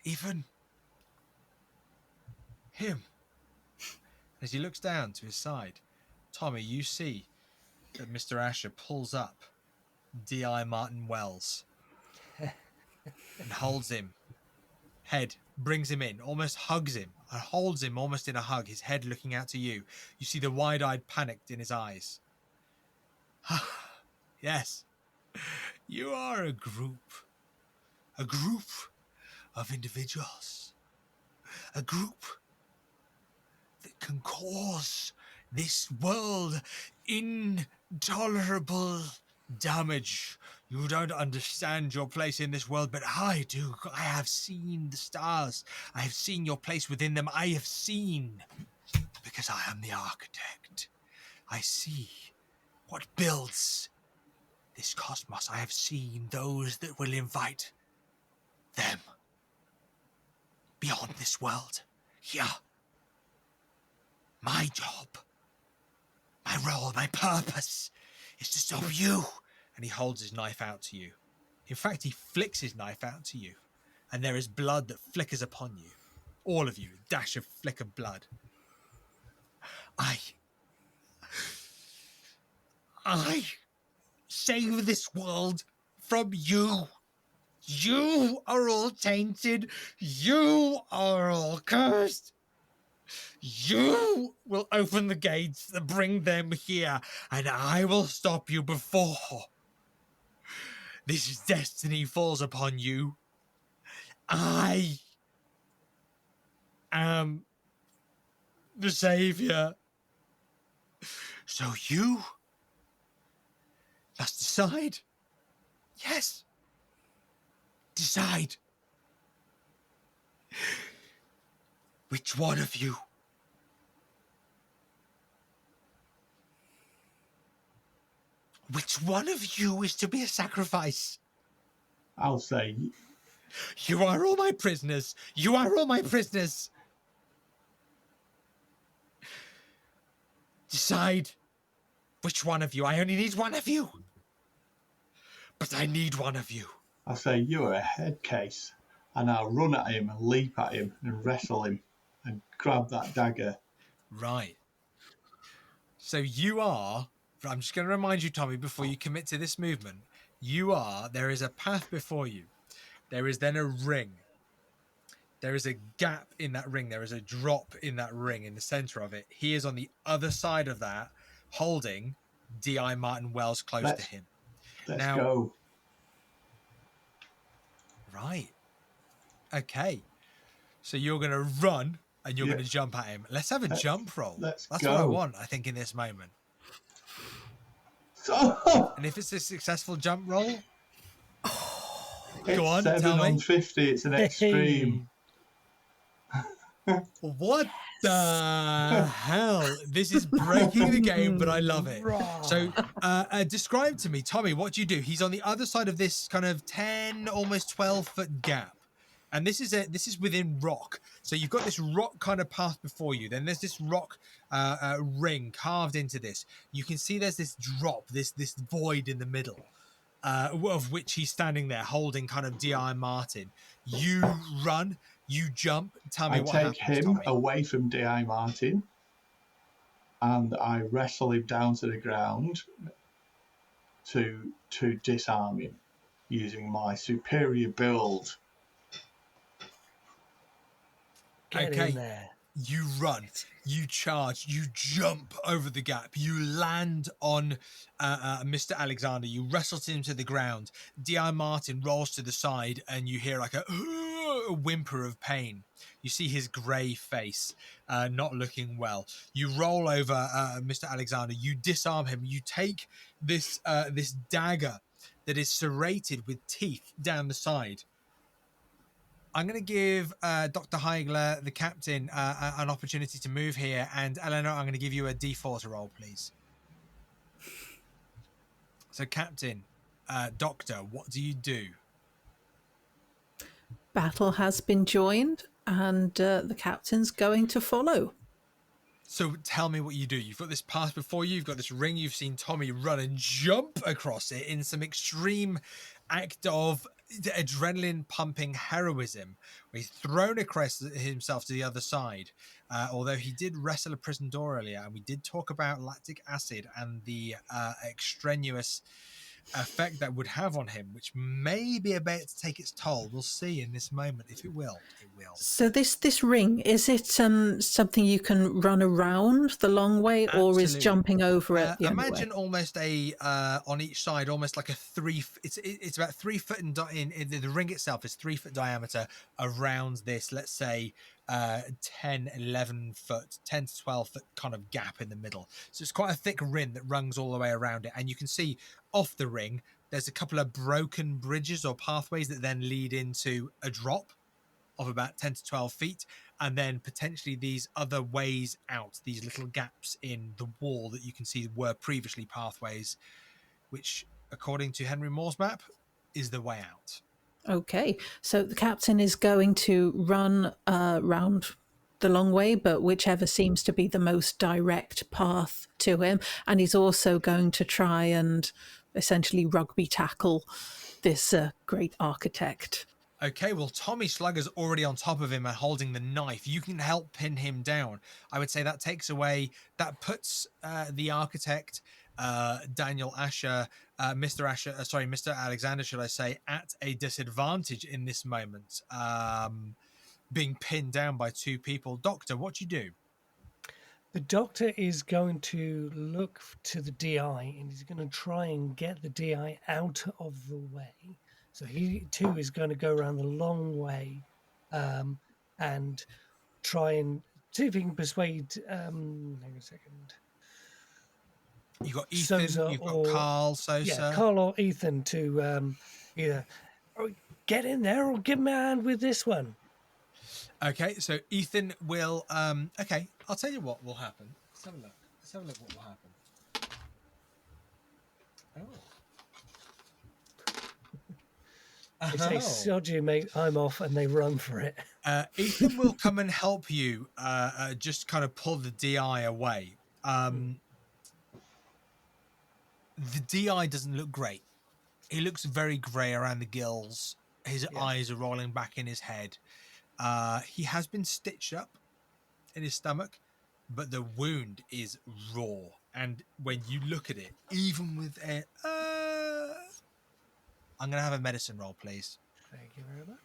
Even him. As he looks down to his side, Tommy, you see that Mr. Asher pulls up D.I. Martin Wells and holds him. Head, brings him in, almost hugs him, and holds him almost in a hug, his head looking out to you. You see the wide-eyed panic in his eyes. Yes, you are a group of individuals, a group that can cause this world intolerable damage. You don't understand your place in this world, but I do. I have seen the stars. I have seen your place within them. I have seen, because I am the architect. I see what builds this cosmos. I have seen those that will invite them beyond this world. Here. My job, my role, my purpose is to stop you. And he holds his knife out to you. In fact, he flicks his knife out to you. And there is blood that flickers upon you. All of you, a dash of flick of blood. I save this world from you. You are all tainted. You are all cursed. You will open the gates that bring them here, and I will stop you before this destiny falls upon you. I am the savior. So you must decide. Yes. Decide. Which one of you? Which one of you is to be a sacrifice? I'll say... You are all my prisoners. You are all my prisoners. Decide which one of you. I only need one of you. But I need one of you. I'll say you're a head case, and I'll run at him and leap at him and wrestle him and grab that dagger. Right. So you are... I'm just going to remind you, Tommy, before you commit to this movement, there is a path before you. There is then a ring. There is a gap in that ring. There is a drop in that ring in the center of it. He is on the other side of that, holding D.I. Martin Wells close to him. Let's go. Right. Okay. So you're going to run and you're going to jump at him. Let's have a jump roll. That's go. What I want, I think, in this moment. And if it's a successful jump roll, go on, 7 tell me. on 50. It's an extreme. What the hell? This is breaking the game, but I love it. So describe to me, Tommy, what do you do? He's on the other side of this kind of 10, almost 12-foot gap. And this is within rock. So you've got this rock kind of path before you. Then there's this rock ring carved into this. You can see there's this drop, this void in the middle, of which he's standing there holding kind of D.I. Martin. You run, you jump. Tell me what happens, I take him Tommy. away from D.I. Martin, and I wrestle him down to the ground to disarm him using my superior build. Get in there. You run, you charge, you jump over the gap, you land on Mr. Alexander, you wrestle him to the ground. D.I. Martin rolls to the side and you hear like a whimper of pain. You see his grey face, not looking well. You roll over Mr. Alexander, you disarm him, you take this dagger that is serrated with teeth down the side. I'm going to give Dr. Haigler, the captain, an opportunity to move here. And Eleanor, I'm going to give you a D4 to roll, please. So, Captain, Doctor, what do you do? Battle has been joined, and the captain's going to follow. So tell me what you do. You've got this path before you. You've got this ring. You've seen Tommy run and jump across it in some extreme act of adrenaline pumping heroism, where he's thrown across himself to the other side, although he did wrestle a prison door earlier, and we did talk about lactic acid and the extraneous effect that would have on him, which may be about to take its toll. We'll see in this moment if it will. It will. So this ring, is it something you can run around the long way, or is jumping over it the only imagine way? Almost a on each side, almost like a 3. It's about 3 foot in the ring itself is 3 foot diameter around this. Let's say 10, 11 foot, 10 to 12 foot kind of gap in the middle. So it's quite a thick ring that runs all the way around it, and you can see off the ring there's a couple of broken bridges or pathways that then lead into a drop of about 10 to 12 feet, and then potentially these other ways out, these little gaps in the wall that you can see were previously pathways, which, according to Henry Moore's map, is the way out. Okay, so the captain is going to run round the long way, but whichever seems to be the most direct path to him. And he's also going to try and essentially rugby tackle this great architect. Okay, well, Tommy Slugger's already on top of him and holding the knife. You can help pin him down. I would say that puts the architect, Daniel Asher, Mr. Alexander, should I say, at a disadvantage in this moment, being pinned down by two people. Doctor, what do you do? The doctor is going to look to the DI and he's going to try and get the DI out of the way. So he too is going to go around the long way and try and see if he can persuade. Hang on a second. You've got Ethan, Sosa you've got Carl, Sosa. Yeah, Carl or Ethan to either get in there or give me a hand with this one. Okay, so Ethan will... okay, I'll tell you what will happen. Let's have a look. Let's have a look what will happen. They say, sod you, mate, I'm off, and they run for it. Ethan will come and help you just kind of pull the DI away. The DI doesn't look great. He looks very grey around the gills. His eyes are rolling back in his head. He has been stitched up in his stomach, but the wound is raw. And when you look at it, even with a... I'm going to have a medicine roll, please. Thank you very much.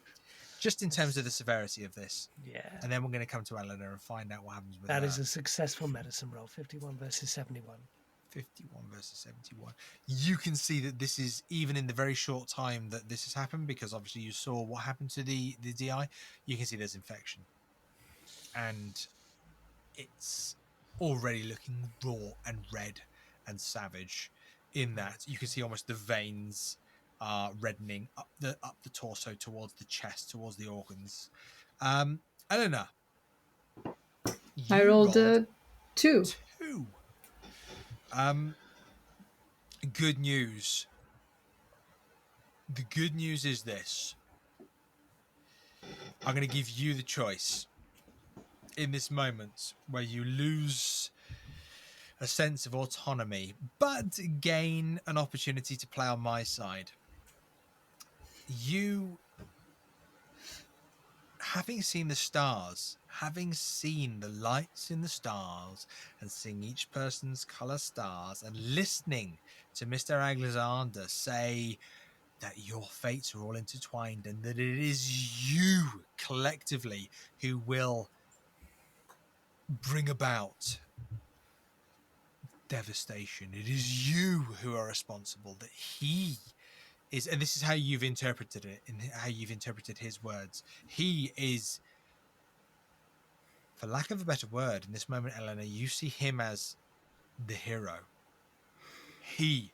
Just in terms of the severity of this. Yeah. And then we're going to come to Eleanor and find out what happens with that. her. That is a successful medicine roll, 51 versus 71. 51 versus 71. You can see that this is, even in the very short time that this has happened, because obviously you saw what happened to the DI, you can see there's infection. And it's already looking raw and red and savage in that you can see almost the veins are reddening up the torso towards the chest, towards the organs. Eleanor, I rolled a 2. Good news. The good news is this. I'm going to give you the choice in this moment where you lose a sense of autonomy, but gain an opportunity to play on my side. You, having seen the stars, having seen the lights in the stars and seeing each person's colour stars and listening to Mr. Alexander say that your fates are all intertwined and that it is you collectively who will bring about devastation. It is you who are responsible, that he is, and this is how you've interpreted it, and how you've interpreted his words. He is, for lack of a better word, in this moment, Eleanor, you see him as the hero. He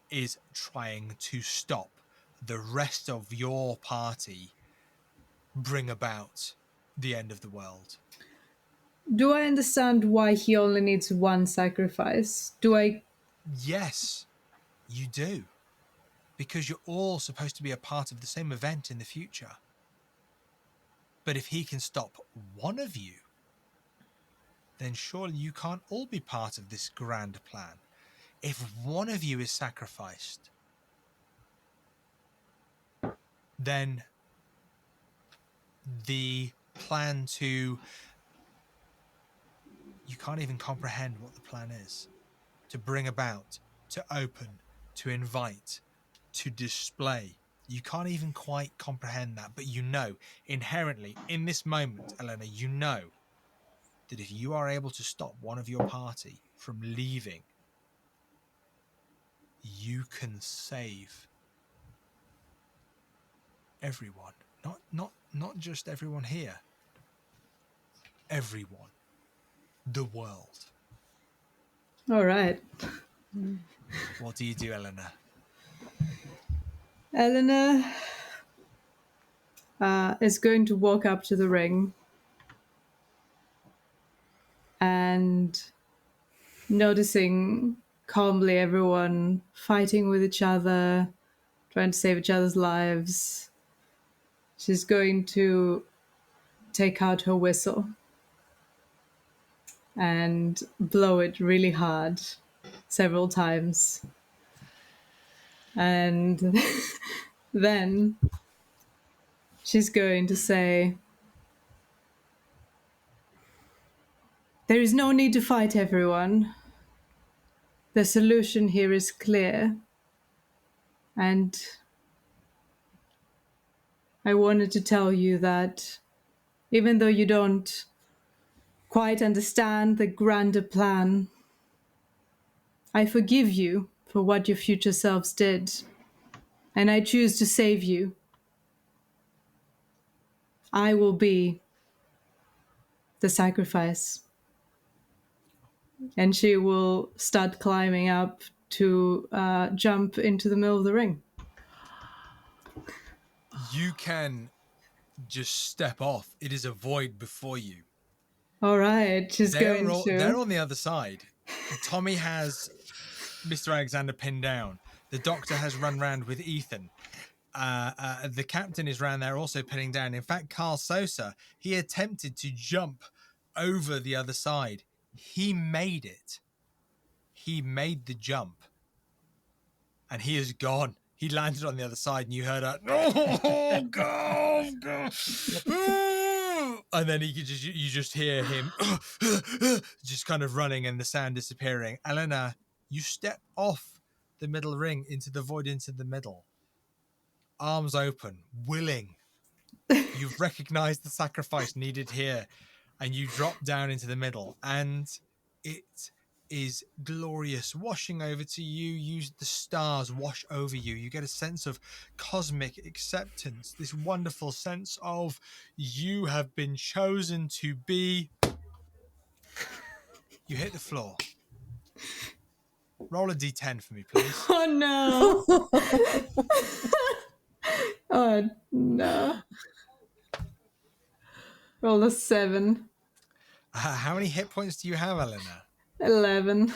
is trying to stop the rest of your party bring about the end of the world. Do I understand why he only needs one sacrifice? Yes, you do. Because you're all supposed to be a part of the same event in the future. But if he can stop one of you, then surely you can't all be part of this grand plan. If one of you is sacrificed, then the plan to... You can't even comprehend what the plan is. To bring about, to open, to invite, to display. You can't even quite comprehend that, but you know, inherently, in this moment, Eleanor, you know that if you are able to stop one of your party from leaving, you can save everyone. Not just everyone here. Everyone. The world. All right. What do you do, Eleanor? Eleanor is going to walk up to the ring and noticing calmly everyone fighting with each other, trying to save each other's lives, she's going to take out her whistle and blow it really hard several times. And then she's going to say, "There is no need to fight, everyone. The solution here is clear. And I wanted to tell you that even though you don't quite understand the grander plan, I forgive you for what your future selves did, and I choose to save you. I will be the sacrifice." And she will start climbing up to jump into the middle of the ring. You can just step off. It is a void before you. All right, They're on the other side. Tommy has Mr. Alexander pinned down. The doctor has run round with Ethan. The captain is round there also pinning down. In fact, Carl Sosa, he attempted to jump over the other side. He made it. He made the jump. And he is gone. He landed on the other side and you heard a, "Oh, go. And then you just hear him just kind of running and the sound disappearing. Eleanor, you step off the middle ring into the void, into the middle. Arms open, willing. You've recognized the sacrifice needed here, and you drop down into the middle, and it is glorious. Washing over to you, the stars wash over you. You get a sense of cosmic acceptance, this wonderful sense of you have been chosen to be. You hit the floor. Roll a d10 for me, please. Oh no. Oh no. Roll a 7. How many hit points do you have, Eleanor? 11.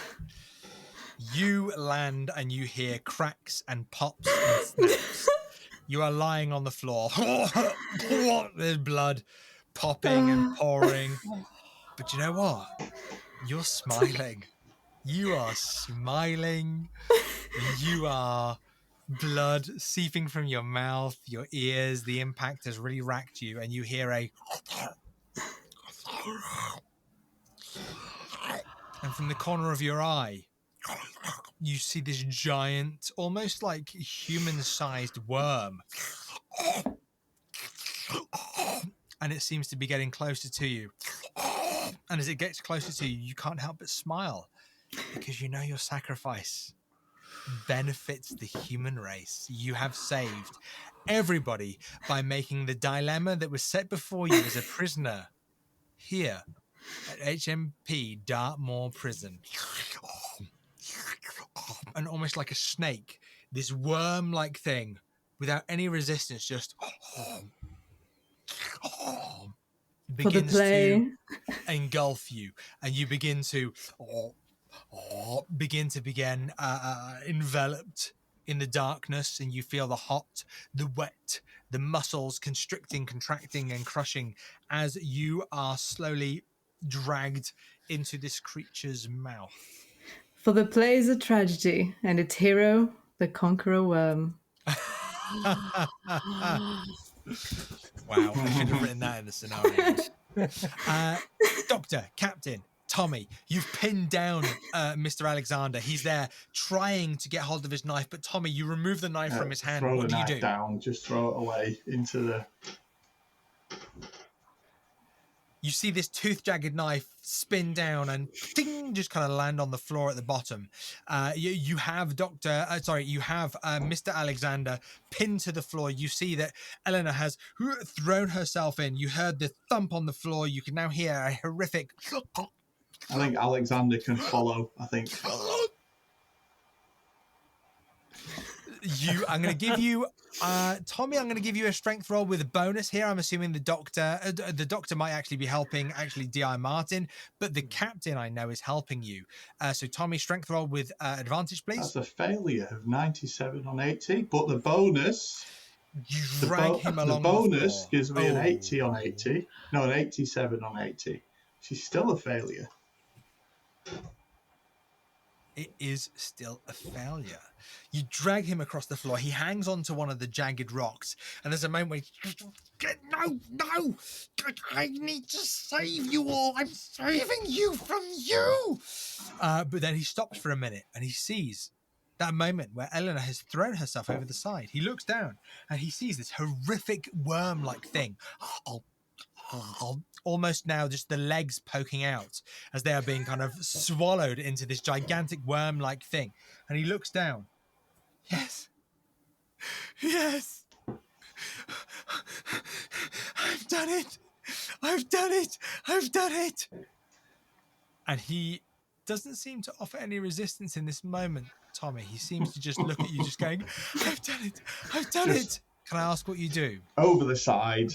You land and you hear cracks and pops and snaps. You are lying on the floor. There's blood popping and pouring. But you know what? You're smiling. You are smiling. You are blood seeping from your mouth, your ears. The impact has really racked you, and you hear a... And from the corner of your eye, you see this giant, almost like human-sized worm. And it seems to be getting closer to you. And as it gets closer to you, you can't help but smile, because you know your sacrifice benefits the human race. You have saved everybody by making the dilemma that was set before you as a prisoner here at HMP Dartmoor Prison. And almost like a snake, this worm-like thing, without any resistance, just begins to engulf you, and you begin to enveloped in the darkness, and you feel the hot, the wet, the muscles constricting, contracting, and crushing as you are slowly dragged into this creature's mouth. For the play is a tragedy, and its hero, the conqueror worm. Wow, I should have written that in the scenario. Doctor, Captain, Tommy, you've pinned down Mr. Alexander. He's there trying to get hold of his knife, but Tommy, you remove the knife from his hand. Throw What the do you knife do? down, just throw it away into the... You see this tooth-jagged knife spin down and ding, just kind of land on the floor at the bottom. You have Mr. Alexander pinned to the floor. You see that Eleanor has thrown herself in. You heard the thump on the floor. You can now hear a horrific... I think Alexander can follow, I think. I'm going to give you, Tommy, I'm going to give you a strength roll with a bonus here. I'm assuming the doctor might actually be helping D.I. Martin, but the captain I know is helping you. So Tommy, strength roll with advantage, please. That's a failure of 97 on 80, but the bonus... You drag him along the bonus floor. gives me an 80 on 80. No, an 87 on 80. She's still a failure. It is still a failure. You drag him across the floor. He hangs onto one of the jagged rocks, and there's a moment where no, I need to save you all. I'm saving you from you. But then he stops for a minute, and he sees that moment where Eleanor has thrown herself over the side. He looks down, and he sees this horrific worm-like thing. Almost now just the legs poking out as they are being kind of swallowed into this gigantic worm-like thing. And he looks down. Yes. I've done it. And he doesn't seem to offer any resistance in this moment, Tommy. He seems to just look at you just going, I've done it. Can I ask what you do? Over the side.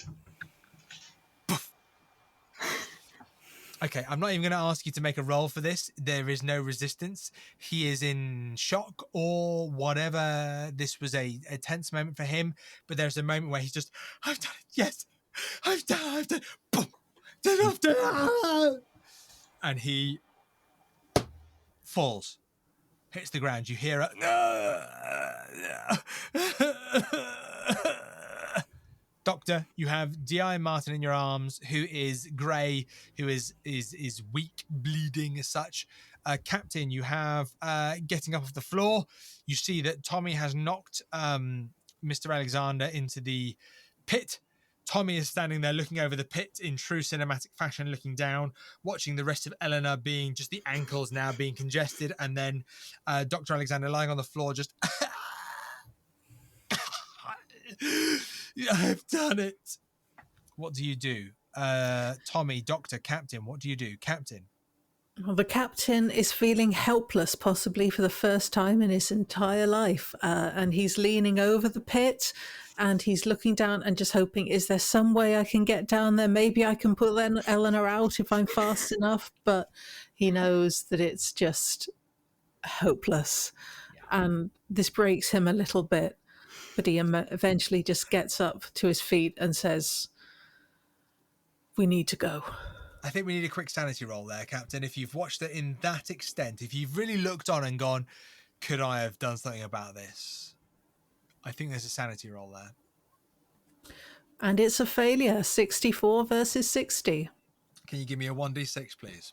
Okay, I'm not even going to ask you to make a roll for this. There is no resistance. He is in shock or whatever. This was a tense moment for him, but there's a moment where he's just, I've done it. Yes, I've done it. Boom. I've done it. And he falls, hits the ground. You hear a... Doctor, you have D.I. Martin in your arms, who is grey, who is weak, bleeding as such. Captain, you have getting up off the floor. You see that Tommy has knocked Mr. Alexander into the pit. Tommy is standing there looking over the pit in true cinematic fashion, looking down, watching the rest of Eleanor being just the ankles now being congested, and then Dr. Alexander lying on the floor just... I've done it. What do you do? Tommy, Doctor, Captain, what do you do? Captain. Well, the captain is feeling helpless, possibly for the first time in his entire life. And he's leaning over the pit and he's looking down and just hoping, is there some way I can get down there? Maybe I can put Eleanor out if I'm fast enough. But he knows that it's just hopeless. Yeah. And this breaks him a little bit. But he eventually just gets up to his feet and says, we need to go. I think we need a quick sanity roll there, Captain. If you've watched it in that extent, if you've really looked on and gone, could I have done something about this? I think there's a sanity roll there. And it's a failure, 64 versus 60. Can you give me a 1d6, please?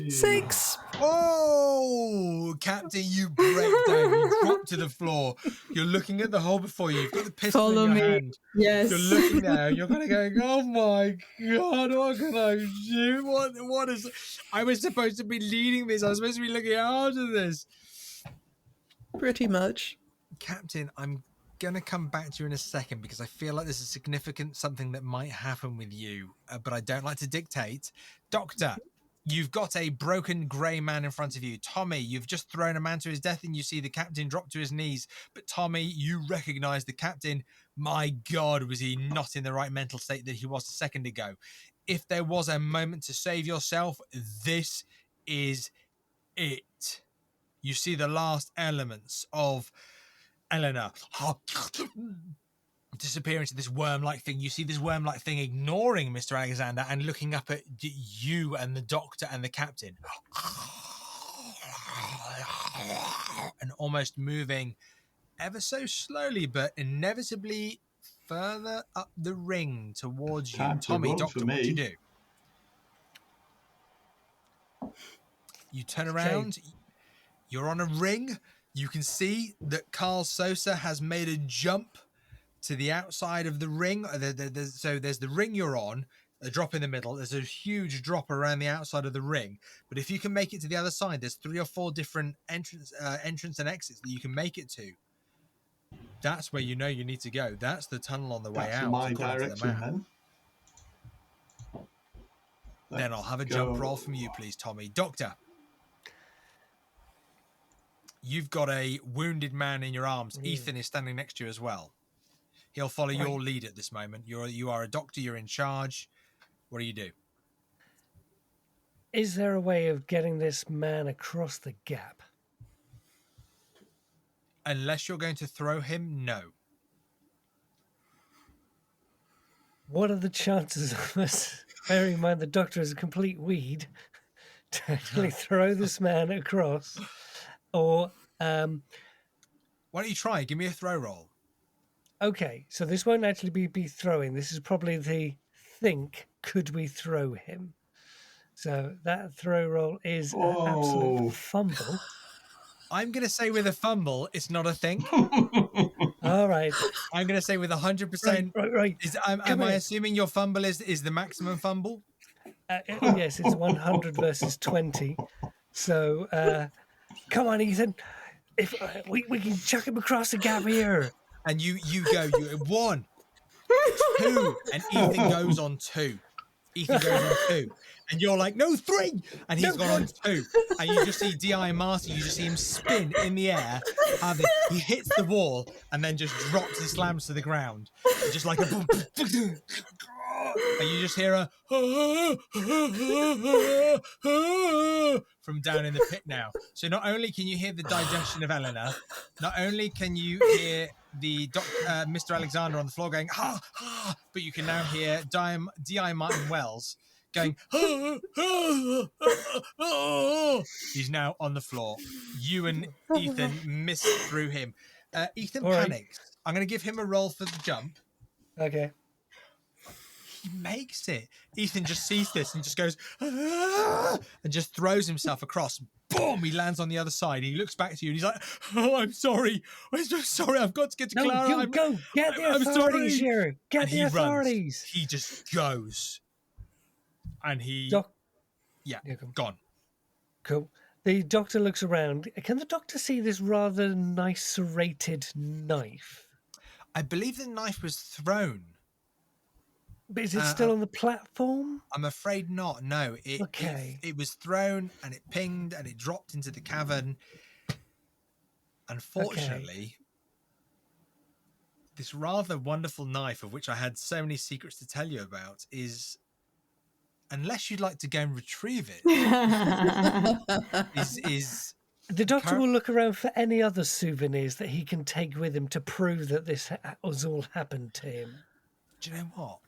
6. Oh, Captain, you break down. You drop to the floor. You're looking at the hole before you. You've got the pistol in your hand. Yes. You're looking there. You're kind of going, oh my God, what can I do? What is... I was supposed to be leading this. I was supposed to be looking after this. Pretty much. Captain, I'm going to come back to you in a second because I feel like there's a significant something that might happen with you, but I don't like to dictate. Doctor, you've got a broken grey man in front of you. Tommy, you've just thrown a man to his death and you see the captain drop to his knees. But Tommy, you recognise the captain. My God, was he not in the right mental state that he was a second ago? If there was a moment to save yourself, this is it. You see the last elements of Eleanor disappear into this worm-like thing. You see this worm-like thing ignoring Mr. Alexander and looking up at you and the doctor and the captain. And almost moving ever so slowly, but inevitably further up the ring towards you. Tommy, doctor, what do you do? You turn around. You're on a ring. You can see that Carl Sosa has made a jump to the outside of the ring. So there's the ring you're on, a drop in the middle. There's a huge drop around the outside of the ring. But if you can make it to the other side, there's 3 or 4 different entrance and exits that you can make it to. That's where you know you need to go. That's the tunnel on the way out. My direction, then. Then I'll have a jump roll from you, please, Tommy. Doctor. you've got a wounded man in your arms. Ethan is standing next to you as well. He'll follow your lead at this moment. You are a doctor. You're in charge. What do you do? Is there a way of getting this man across the gap? Unless you're going to throw him, no. What are the chances of us, bearing in mind the doctor is a complete weed, to actually throw this man across? Or, why don't you try? Give me a throw roll. okay, so this won't actually be throwing. This is probably the think, could we throw him? So that throw roll is an absolute fumble. I'm going to say with a fumble, it's not a think. All right. I'm going to say with 100%. Right. Am I assuming your fumble is the maximum fumble? Yes, it's 100 versus 20. So, come on, Ethan. If we can chuck him across the gap here. And you go, 1, 2, and Ethan goes on 2. Ethan goes on 2. And you're like, no, 3. And he's gone on 2. And you just see D.I. Marty, you just see him spin in the air. He hits the wall and then just drops and slams to the ground. Just like a boom, boom, and you just hear a from down in the pit now. So not only can you hear the digestion of Eleanor, not only can you hear the Mr. Alexander on the floor going, but you can now hear D.I. Martin Wells going, he's now on the floor. You and Ethan miss through him. Ethan panics. I'm going to give him a roll for the jump. Okay. He makes it. Ethan just sees this and just goes, and just throws himself across. Boom! He lands on the other side. He looks back to you and he's like, "Oh, I'm sorry. I'm so sorry. I've got to get to Clara. No, go. Get the authorities here. Get the authorities." He just goes. And he... gone. Cool. The doctor looks around. Can the doctor see this rather nice serrated knife? I believe the knife was thrown. But is it still on the platform? I'm afraid not. No. It was thrown and it pinged and it dropped into the cavern. Unfortunately, this rather wonderful knife, of which I had so many secrets to tell you about, is, unless you'd like to go and retrieve it, is the doctor will look around for any other souvenirs that he can take with him to prove that this was all happened to him. Do you know what?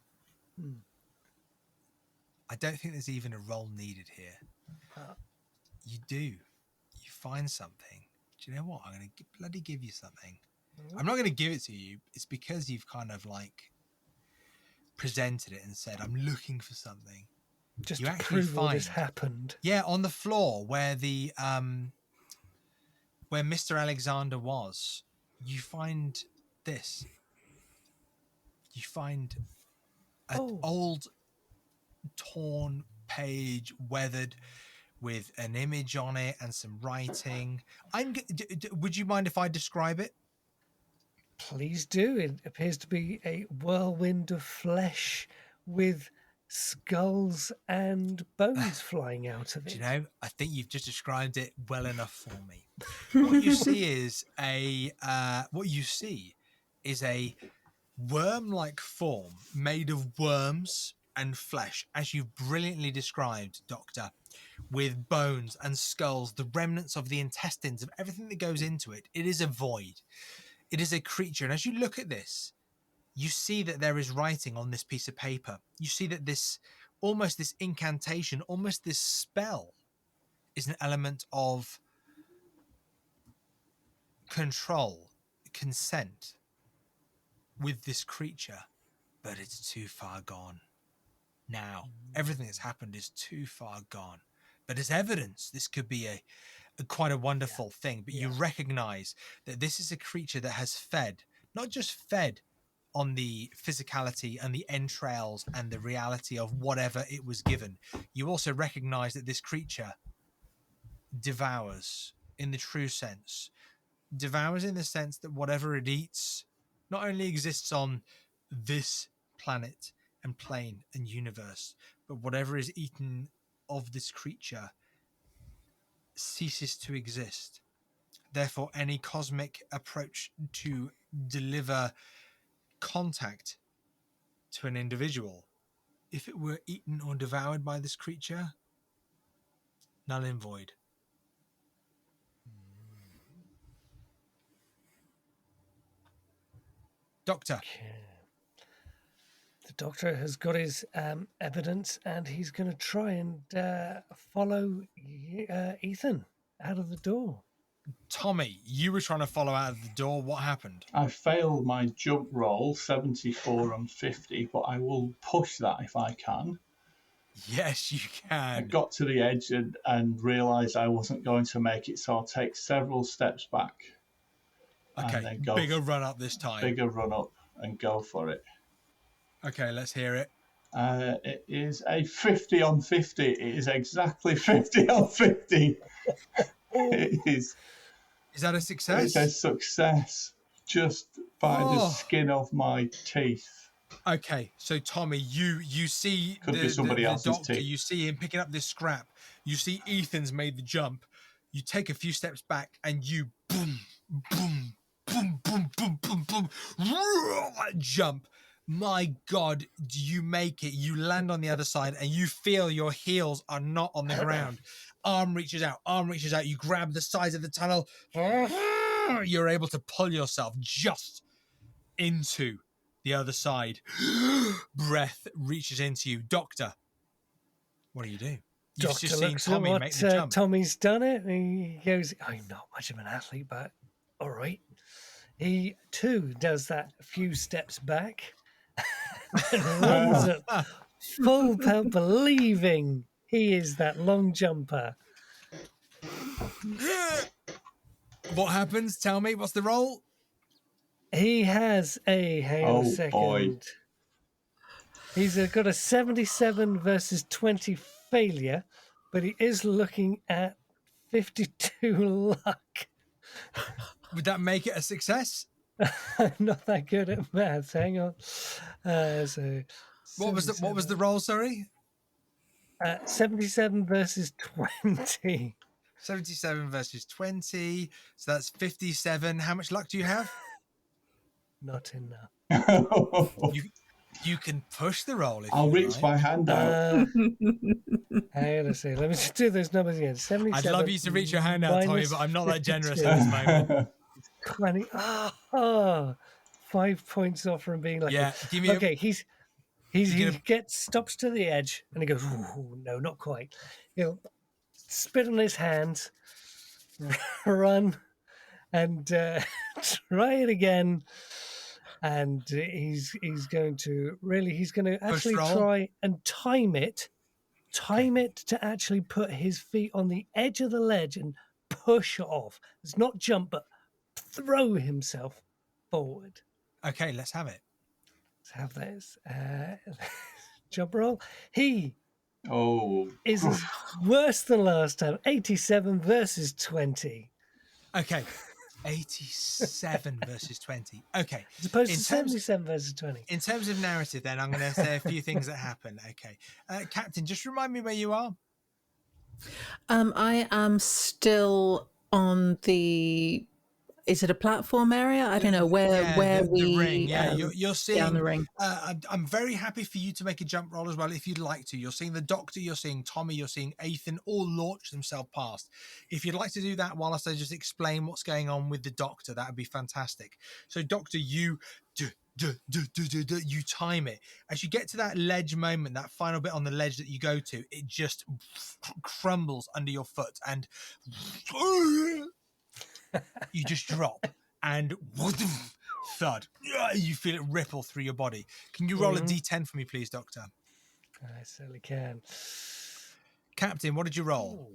I don't think there's even a roll needed here. You do. You find something. Do you know what? I'm going to bloody give you something. I'm not going to give it to you. It's because you've kind of like presented it and said, I'm looking for something. Just to prove all this happened. Yeah, on the floor where where Mr. Alexander was, you find this. You find an old, torn page, weathered, with an image on it and some writing. Would you mind if I describe it? Please do. It appears to be a whirlwind of flesh with skulls and bones flying out of it. Do you know, I think you've just described it well enough for me. What you see is a worm-like form made of worms and flesh, as you've brilliantly described, Doctor, with bones and skulls, the remnants of the intestines, of everything that goes into it. It is a void. It is a creature. And as you look at this, you see that there is writing on this piece of paper. You see that this incantation, almost this spell, is an element of control, consent with this creature, but it's too far gone. Now, everything that's happened is too far gone. But as evidence, this could be a quite a wonderful thing. But you recognize that this is a creature that has fed, not just fed on the physicality and the entrails and the reality of whatever it was given. You also recognize that this creature devours in the true sense. Devours in the sense that whatever it eats not only exists on this planet and plane and universe, but whatever is eaten of this creature ceases to exist. Therefore, any cosmic approach to deliver contact to an individual, if it were eaten or devoured by this creature, null and void. Doctor. Okay. The doctor has got his evidence, and he's going to try and follow Ethan out of the door. Tommy, you were trying to follow out of the door. What happened? I failed my jump roll, 74 and 50, but I will push that if I can. Yes, you I can. got to the edge and realised I wasn't going to make it, so I'll take several steps back. Okay, and then go bigger run up this time. Bigger run up and go for it. Okay, let's hear it. It is a 50 on 50. It is exactly 50 on 50. It is. Is that a success? It's a success, just by the skin of my teeth. Okay, so Tommy, you see the doctor, teeth. you see him picking up this scrap. You see Ethan's made the jump. You take a few steps back and you boom, boom, boom, boom, boom, boom, boom, jump. My God, do you make it? You land on the other side and you feel your heels are not on the ground. Arm reaches out. You grab the sides of the tunnel. You're able to pull yourself just into the other side. Breath reaches into you. Doctor, what do you do? You've Doctor just seen looks Tommy at what make the jump. Tommy's done it, and he goes, I'm not much of an athlete, but all right. He, too, does that few steps back and runs at full pelt, believing he is that long jumper. What happens? Tell me, what's the roll? He has a, hang on a second. Boy. He's got a 77 versus 20 failure, but he is looking at 52 luck. Would that make it a success? I'm not that good at maths. Hang on. What was the roll? Sorry. 77 versus 20. 77 versus 20. So that's 57. How much luck do you have? Not enough. You can push the roll. I'll reach my hand out. Hang on a second. Let me just do those numbers again. 77. I'd love you to reach your hand out, Tommy, but I'm not that generous at this moment. 20. 5 points off from being like, yeah. Give me. Okay, he stops to the edge and he goes, ooh, no, not quite. He'll spit on his hands, run, and try it again. And he's going to actually try and time it to actually put his feet on the edge of the ledge and push off. It's not jump, but throw himself forward. Okay, let's have it. Let's have this jump roll. He is worse than last time. 87 versus 20. Okay. 87 versus 20. Okay. As opposed to 77 versus 20. In terms of narrative, then, I'm going to say a few things that happen. Okay. Captain, just remind me where you are. I am still on the... Is it a platform area? I don't know where the ring. Yeah, you're seeing down the ring. I'm very happy for you to make a jump roll as well if you'd like to. You're seeing the Doctor, you're seeing Tommy, you're seeing Ethan all launch themselves past. If you'd like to do that whilst I just explain what's going on with the Doctor, that would be fantastic. So, Doctor, you time it as you get to that ledge moment, that final bit on the ledge that you go to. It just crumbles under your foot and. You just drop and thud. You feel it ripple through your body. Can you roll a D10 for me, please, Doctor? I certainly can. Captain, what did you roll?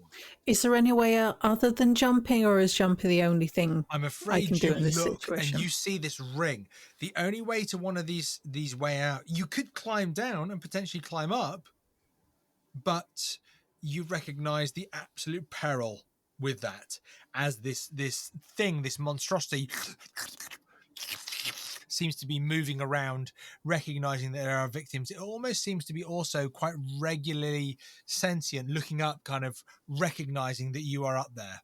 Is there any way other than jumping, or is jumping the only thing I'm afraid I can do in this look situation? And you see this ring. The only way to one of these way out, you could climb down and potentially climb up, but you recognize the absolute peril with that, as this monstrosity seems to be moving around, recognizing that there are victims. It almost seems to be also quite regularly sentient, looking up, kind of recognizing that you are up there.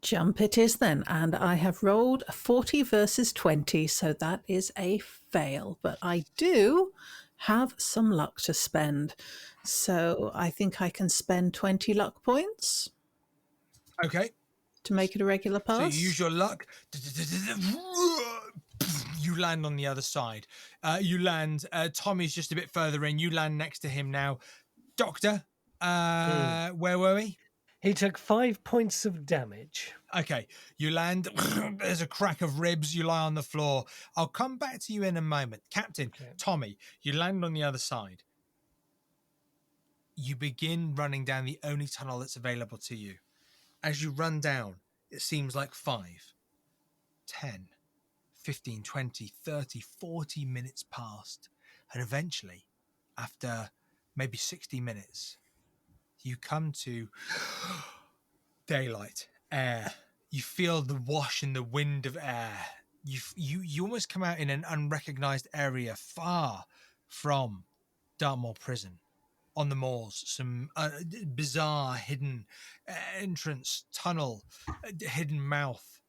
Jump it is then, and I have rolled a 40 versus 20, so that is a fail. But I do have some luck to spend, so I think I can spend 20 luck points Okay. to make it a regular pass. So you use your luck. You land on the other side. You land. Tommy's just a bit further in. You land next to him now. Doctor, where were we? He took 5 points of damage. Okay, you land. There's a crack of ribs. You lie on the floor. I'll come back to you in a moment. Captain, Tommy, you land on the other side. You begin running down the only tunnel that's available to you. As you run down, it seems like 5, 10, 15, 20, 30, 40 minutes passed. And eventually, after maybe 60 minutes, you come to daylight, air. You feel the wash in the wind of air. You almost come out in an unrecognized area far from Dartmoor Prison. On the moors, some bizarre hidden entrance, tunnel, hidden mouth.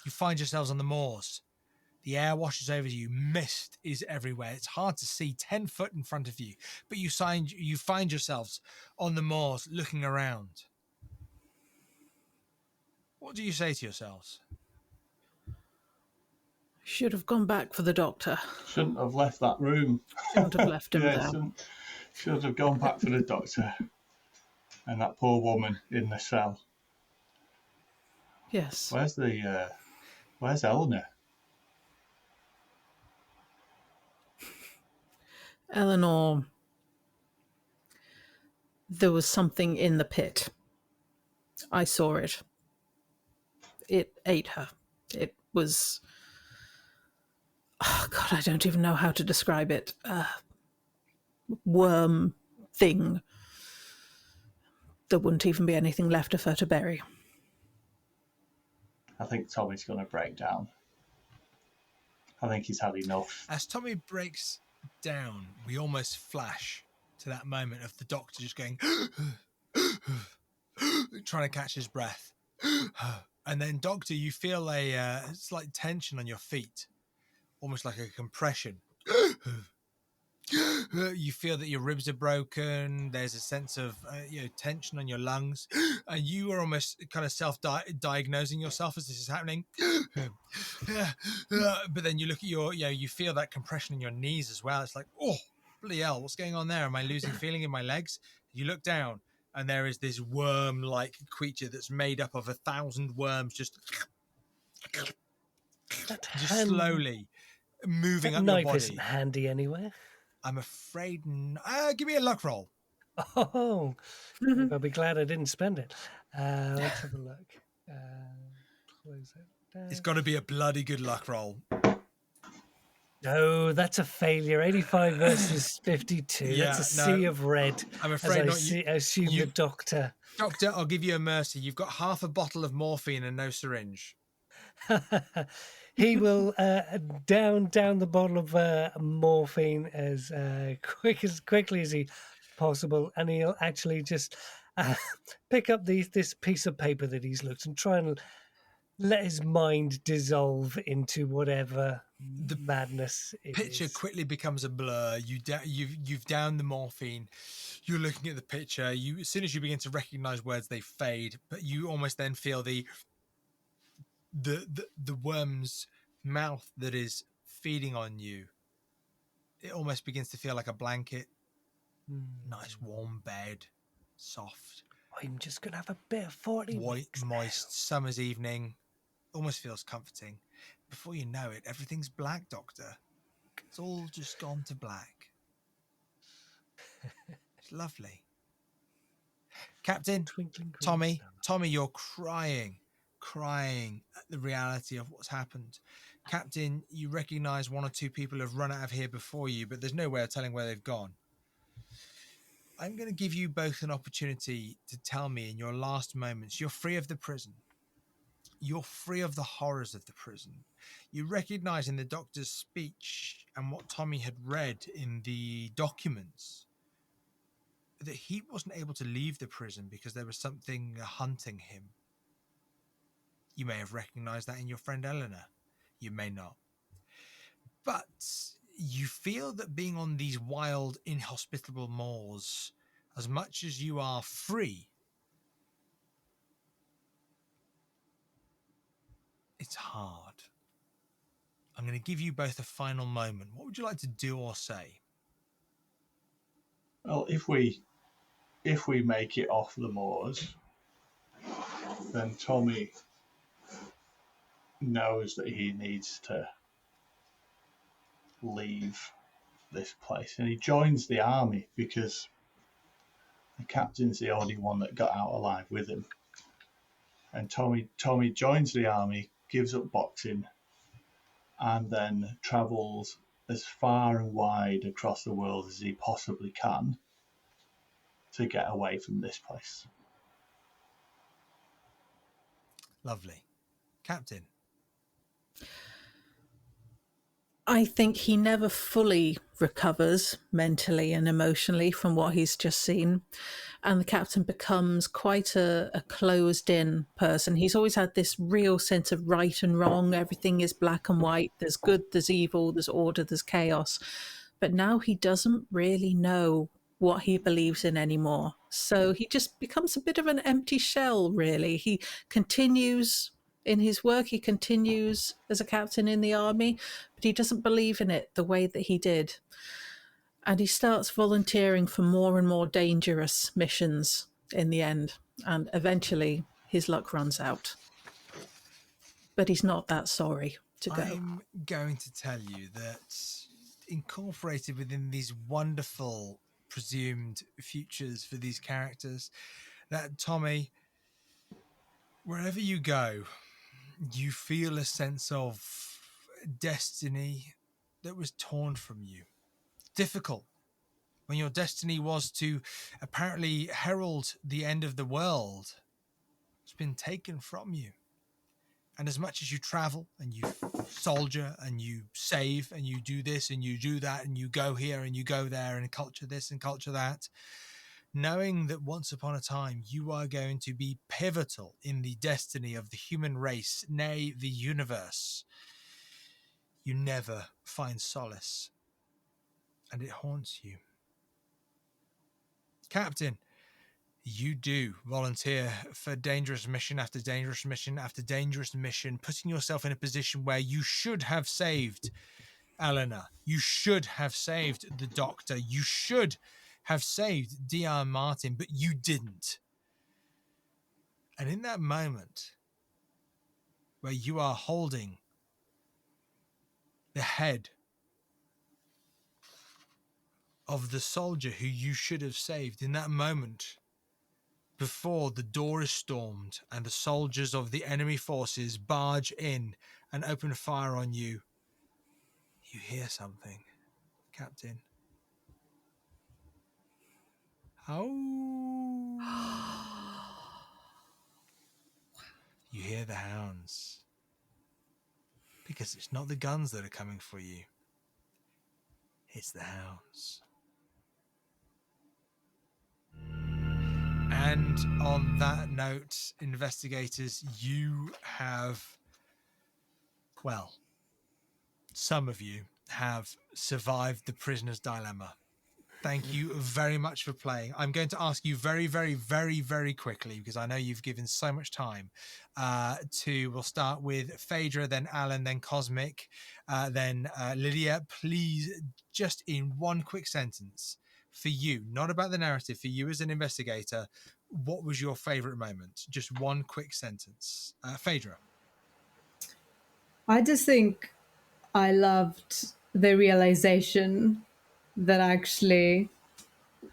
You find yourselves on the moors. The air washes over you. Mist is everywhere. It's hard to see 10 foot in front of you, but you find yourselves on the moors looking around. What do you say to yourselves? Should have gone back for the doctor. Shouldn't have left that room. Shouldn't have left him Yeah, there. should have gone back for the doctor and that poor woman in the cell. Yes. Where's Eleanor? Eleanor, there was something in the pit. I saw it. It ate her. It was... Oh, God, I don't even know how to describe it. Worm thing. There wouldn't even be anything left of her to bury. I think Tommy's going to break down. I think he's had enough. As Tommy breaks down, we almost flash to that moment of the doctor just going, trying to catch his breath. And then, Doctor, you feel a slight tension on your feet, almost like a compression. You feel that your ribs are broken. There's a sense of tension on your lungs, and you are almost kind of self-diagnosing yourself as this is happening. But then you look at you feel that compression in your knees as well. It's like, oh, bloody hell, what's going on there? Am I losing feeling in my legs? You look down, and there is this worm-like creature that's made up of 1,000 worms, just slowly moving up your knife body. Isn't handy anywhere. I'm afraid... give me a luck roll. Oh, I'll be glad I didn't spend it. Let's have a look. Close it down. It's got to be a bloody good luck roll. No, that's a failure. 85 versus 52. Yeah, that's a sea of red. I'm afraid not. I assume the doctor. Doctor, I'll give you a mercy. You've got half a bottle of morphine and no syringe. He will down the bottle of morphine as quickly as he possible, and he'll actually just pick up this piece of paper that he's looked and try and let his mind dissolve into whatever the madness it picture is. Quickly becomes a blur. You've downed the morphine. You're looking at the picture. As soon as you begin to recognize words, they fade, but you almost then feel the worm's mouth that is feeding on you. It almost begins to feel like a blanket. Nice warm bed, soft. I'm just gonna have a bit of 40 white, weeks moist now. summer's evening. Almost feels comforting. Before you know it, everything's black, Doctor. It's all just gone to black. It's lovely. Captain, Tommy, you're crying at the reality of what's happened. Captain, you recognize one or two people have run out of here before you, but there's no way of telling where they've gone. I'm going to give you both an opportunity to tell me in your last moments. You're free of the prison. You're free of the horrors of the prison. You recognize in the doctor's speech and what Tommy had read in the documents that he wasn't able to leave the prison because there was something hunting him. You may have recognized that in your friend Eleanor. You may not. But you feel that being on these wild, inhospitable moors, as much as you are free, it's hard. I'm going to give you both a final moment. What would you like to do or say? Well, if we make it off the moors, then Tommy knows that he needs to leave this place, and he joins the army because the captain's the only one that got out alive with him. And Tommy joins the army, gives up boxing, and then travels as far and wide across the world as he possibly can to get away from this place. Lovely. Captain. I think he never fully recovers mentally and emotionally from what he's just seen. And the captain becomes quite a closed-in person. He's always had this real sense of right and wrong. Everything is black and white. There's good, there's evil, there's order, there's chaos. But now he doesn't really know what he believes in anymore. So he just becomes a bit of an empty shell, really. He continues in his work, he continues as a captain in the army, but he doesn't believe in it the way that he did. And he starts volunteering for more and more dangerous missions in the end. And eventually his luck runs out. But he's not that sorry to go. I'm going to tell you that incorporated within these wonderful presumed futures for these characters, that Tommy, wherever you go, you feel a sense of destiny that was torn from you. Difficult when your destiny was to apparently herald the end of the world. It's been taken from you. And as much as you travel and you soldier and you save and you do this and you do that and you go here and you go there and culture this and culture that, knowing that once upon a time you are going to be pivotal in the destiny of the human race, nay, the universe, you never find solace. And it haunts you. Captain, you do volunteer for dangerous mission after dangerous mission after dangerous mission, putting yourself in a position where you should have saved Eleanor. You should have saved the doctor. You should have saved D.R. Martin, but you didn't. And in that moment where you are holding the head of the soldier who you should have saved, in that moment before the door is stormed and the soldiers of the enemy forces barge in and open fire on you, you hear something, Captain. Oh. You hear the hounds. Because it's not the guns that are coming for you. It's the hounds. And on that note, investigators, you have, well, some of you have survived the prisoner's dilemma. Thank you very much for playing. I'm going to ask you very, very, very, very quickly, because I know you've given so much time, we'll start with Phaedra, then Allan, then Cosmic, then Lydia. Please, just in one quick sentence, for you, not about the narrative, for you as an investigator, what was your favorite moment? Just one quick sentence. Phaedra. I just think I loved the realization that actually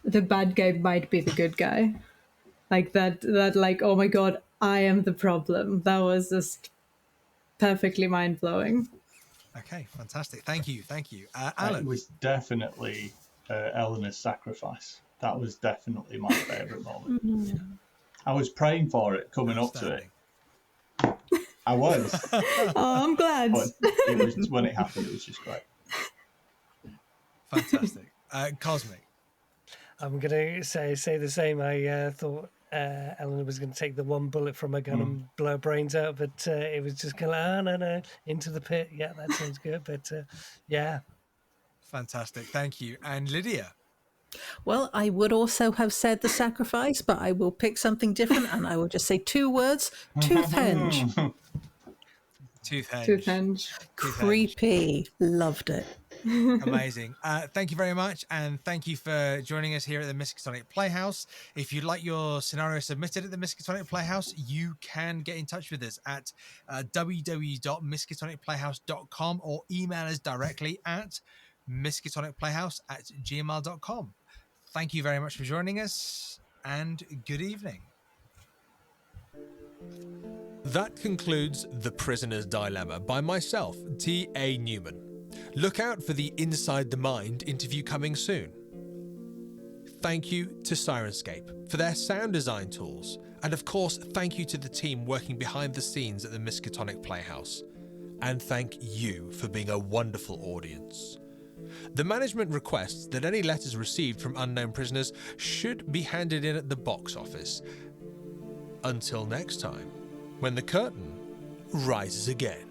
the bad guy might be the good guy. Like that like, oh my God, I am the problem. That was just perfectly mind-blowing. Okay, fantastic. Thank you. Allan. It was definitely Eleanor's sacrifice. That was definitely my favourite moment. Mm-hmm. I was praying for it coming up to it. I was. Oh, I'm glad. But it was, when it happened, it was just great. Fantastic. Cosmic. I'm going to say the same. I thought Eleanor was going to take the one bullet from her gun and blow her brains out, but it was just going like, no, into the pit. Yeah, that sounds good. But yeah. Fantastic. Thank you. And Lydia? Well, I would also have said the sacrifice, but I will pick something different, and I will just say 2 words: Toothhenge. Toothhenge. Toothhenge. Creepy. Loved it. Amazing. Thank you very much, and thank you for joining us here at the Miskatonic Playhouse. If you'd like your scenario submitted at the Miskatonic Playhouse, you can get in touch with us at www.miskatonicplayhouse.com or email us directly at miskatonicplayhouse@gmail.com. Thank you very much for joining us, and good evening. That concludes The Prisoner's Dilemma by myself, T.A. Newman. Look out for the Inside the Mind interview coming soon. Thank you to Sirenscape for their sound design tools, and of course, thank you to the team working behind the scenes at the Miskatonic Playhouse. And thank you for being a wonderful audience. The management requests that any letters received from unknown prisoners should be handed in at the box office. Until next time, when the curtain rises again.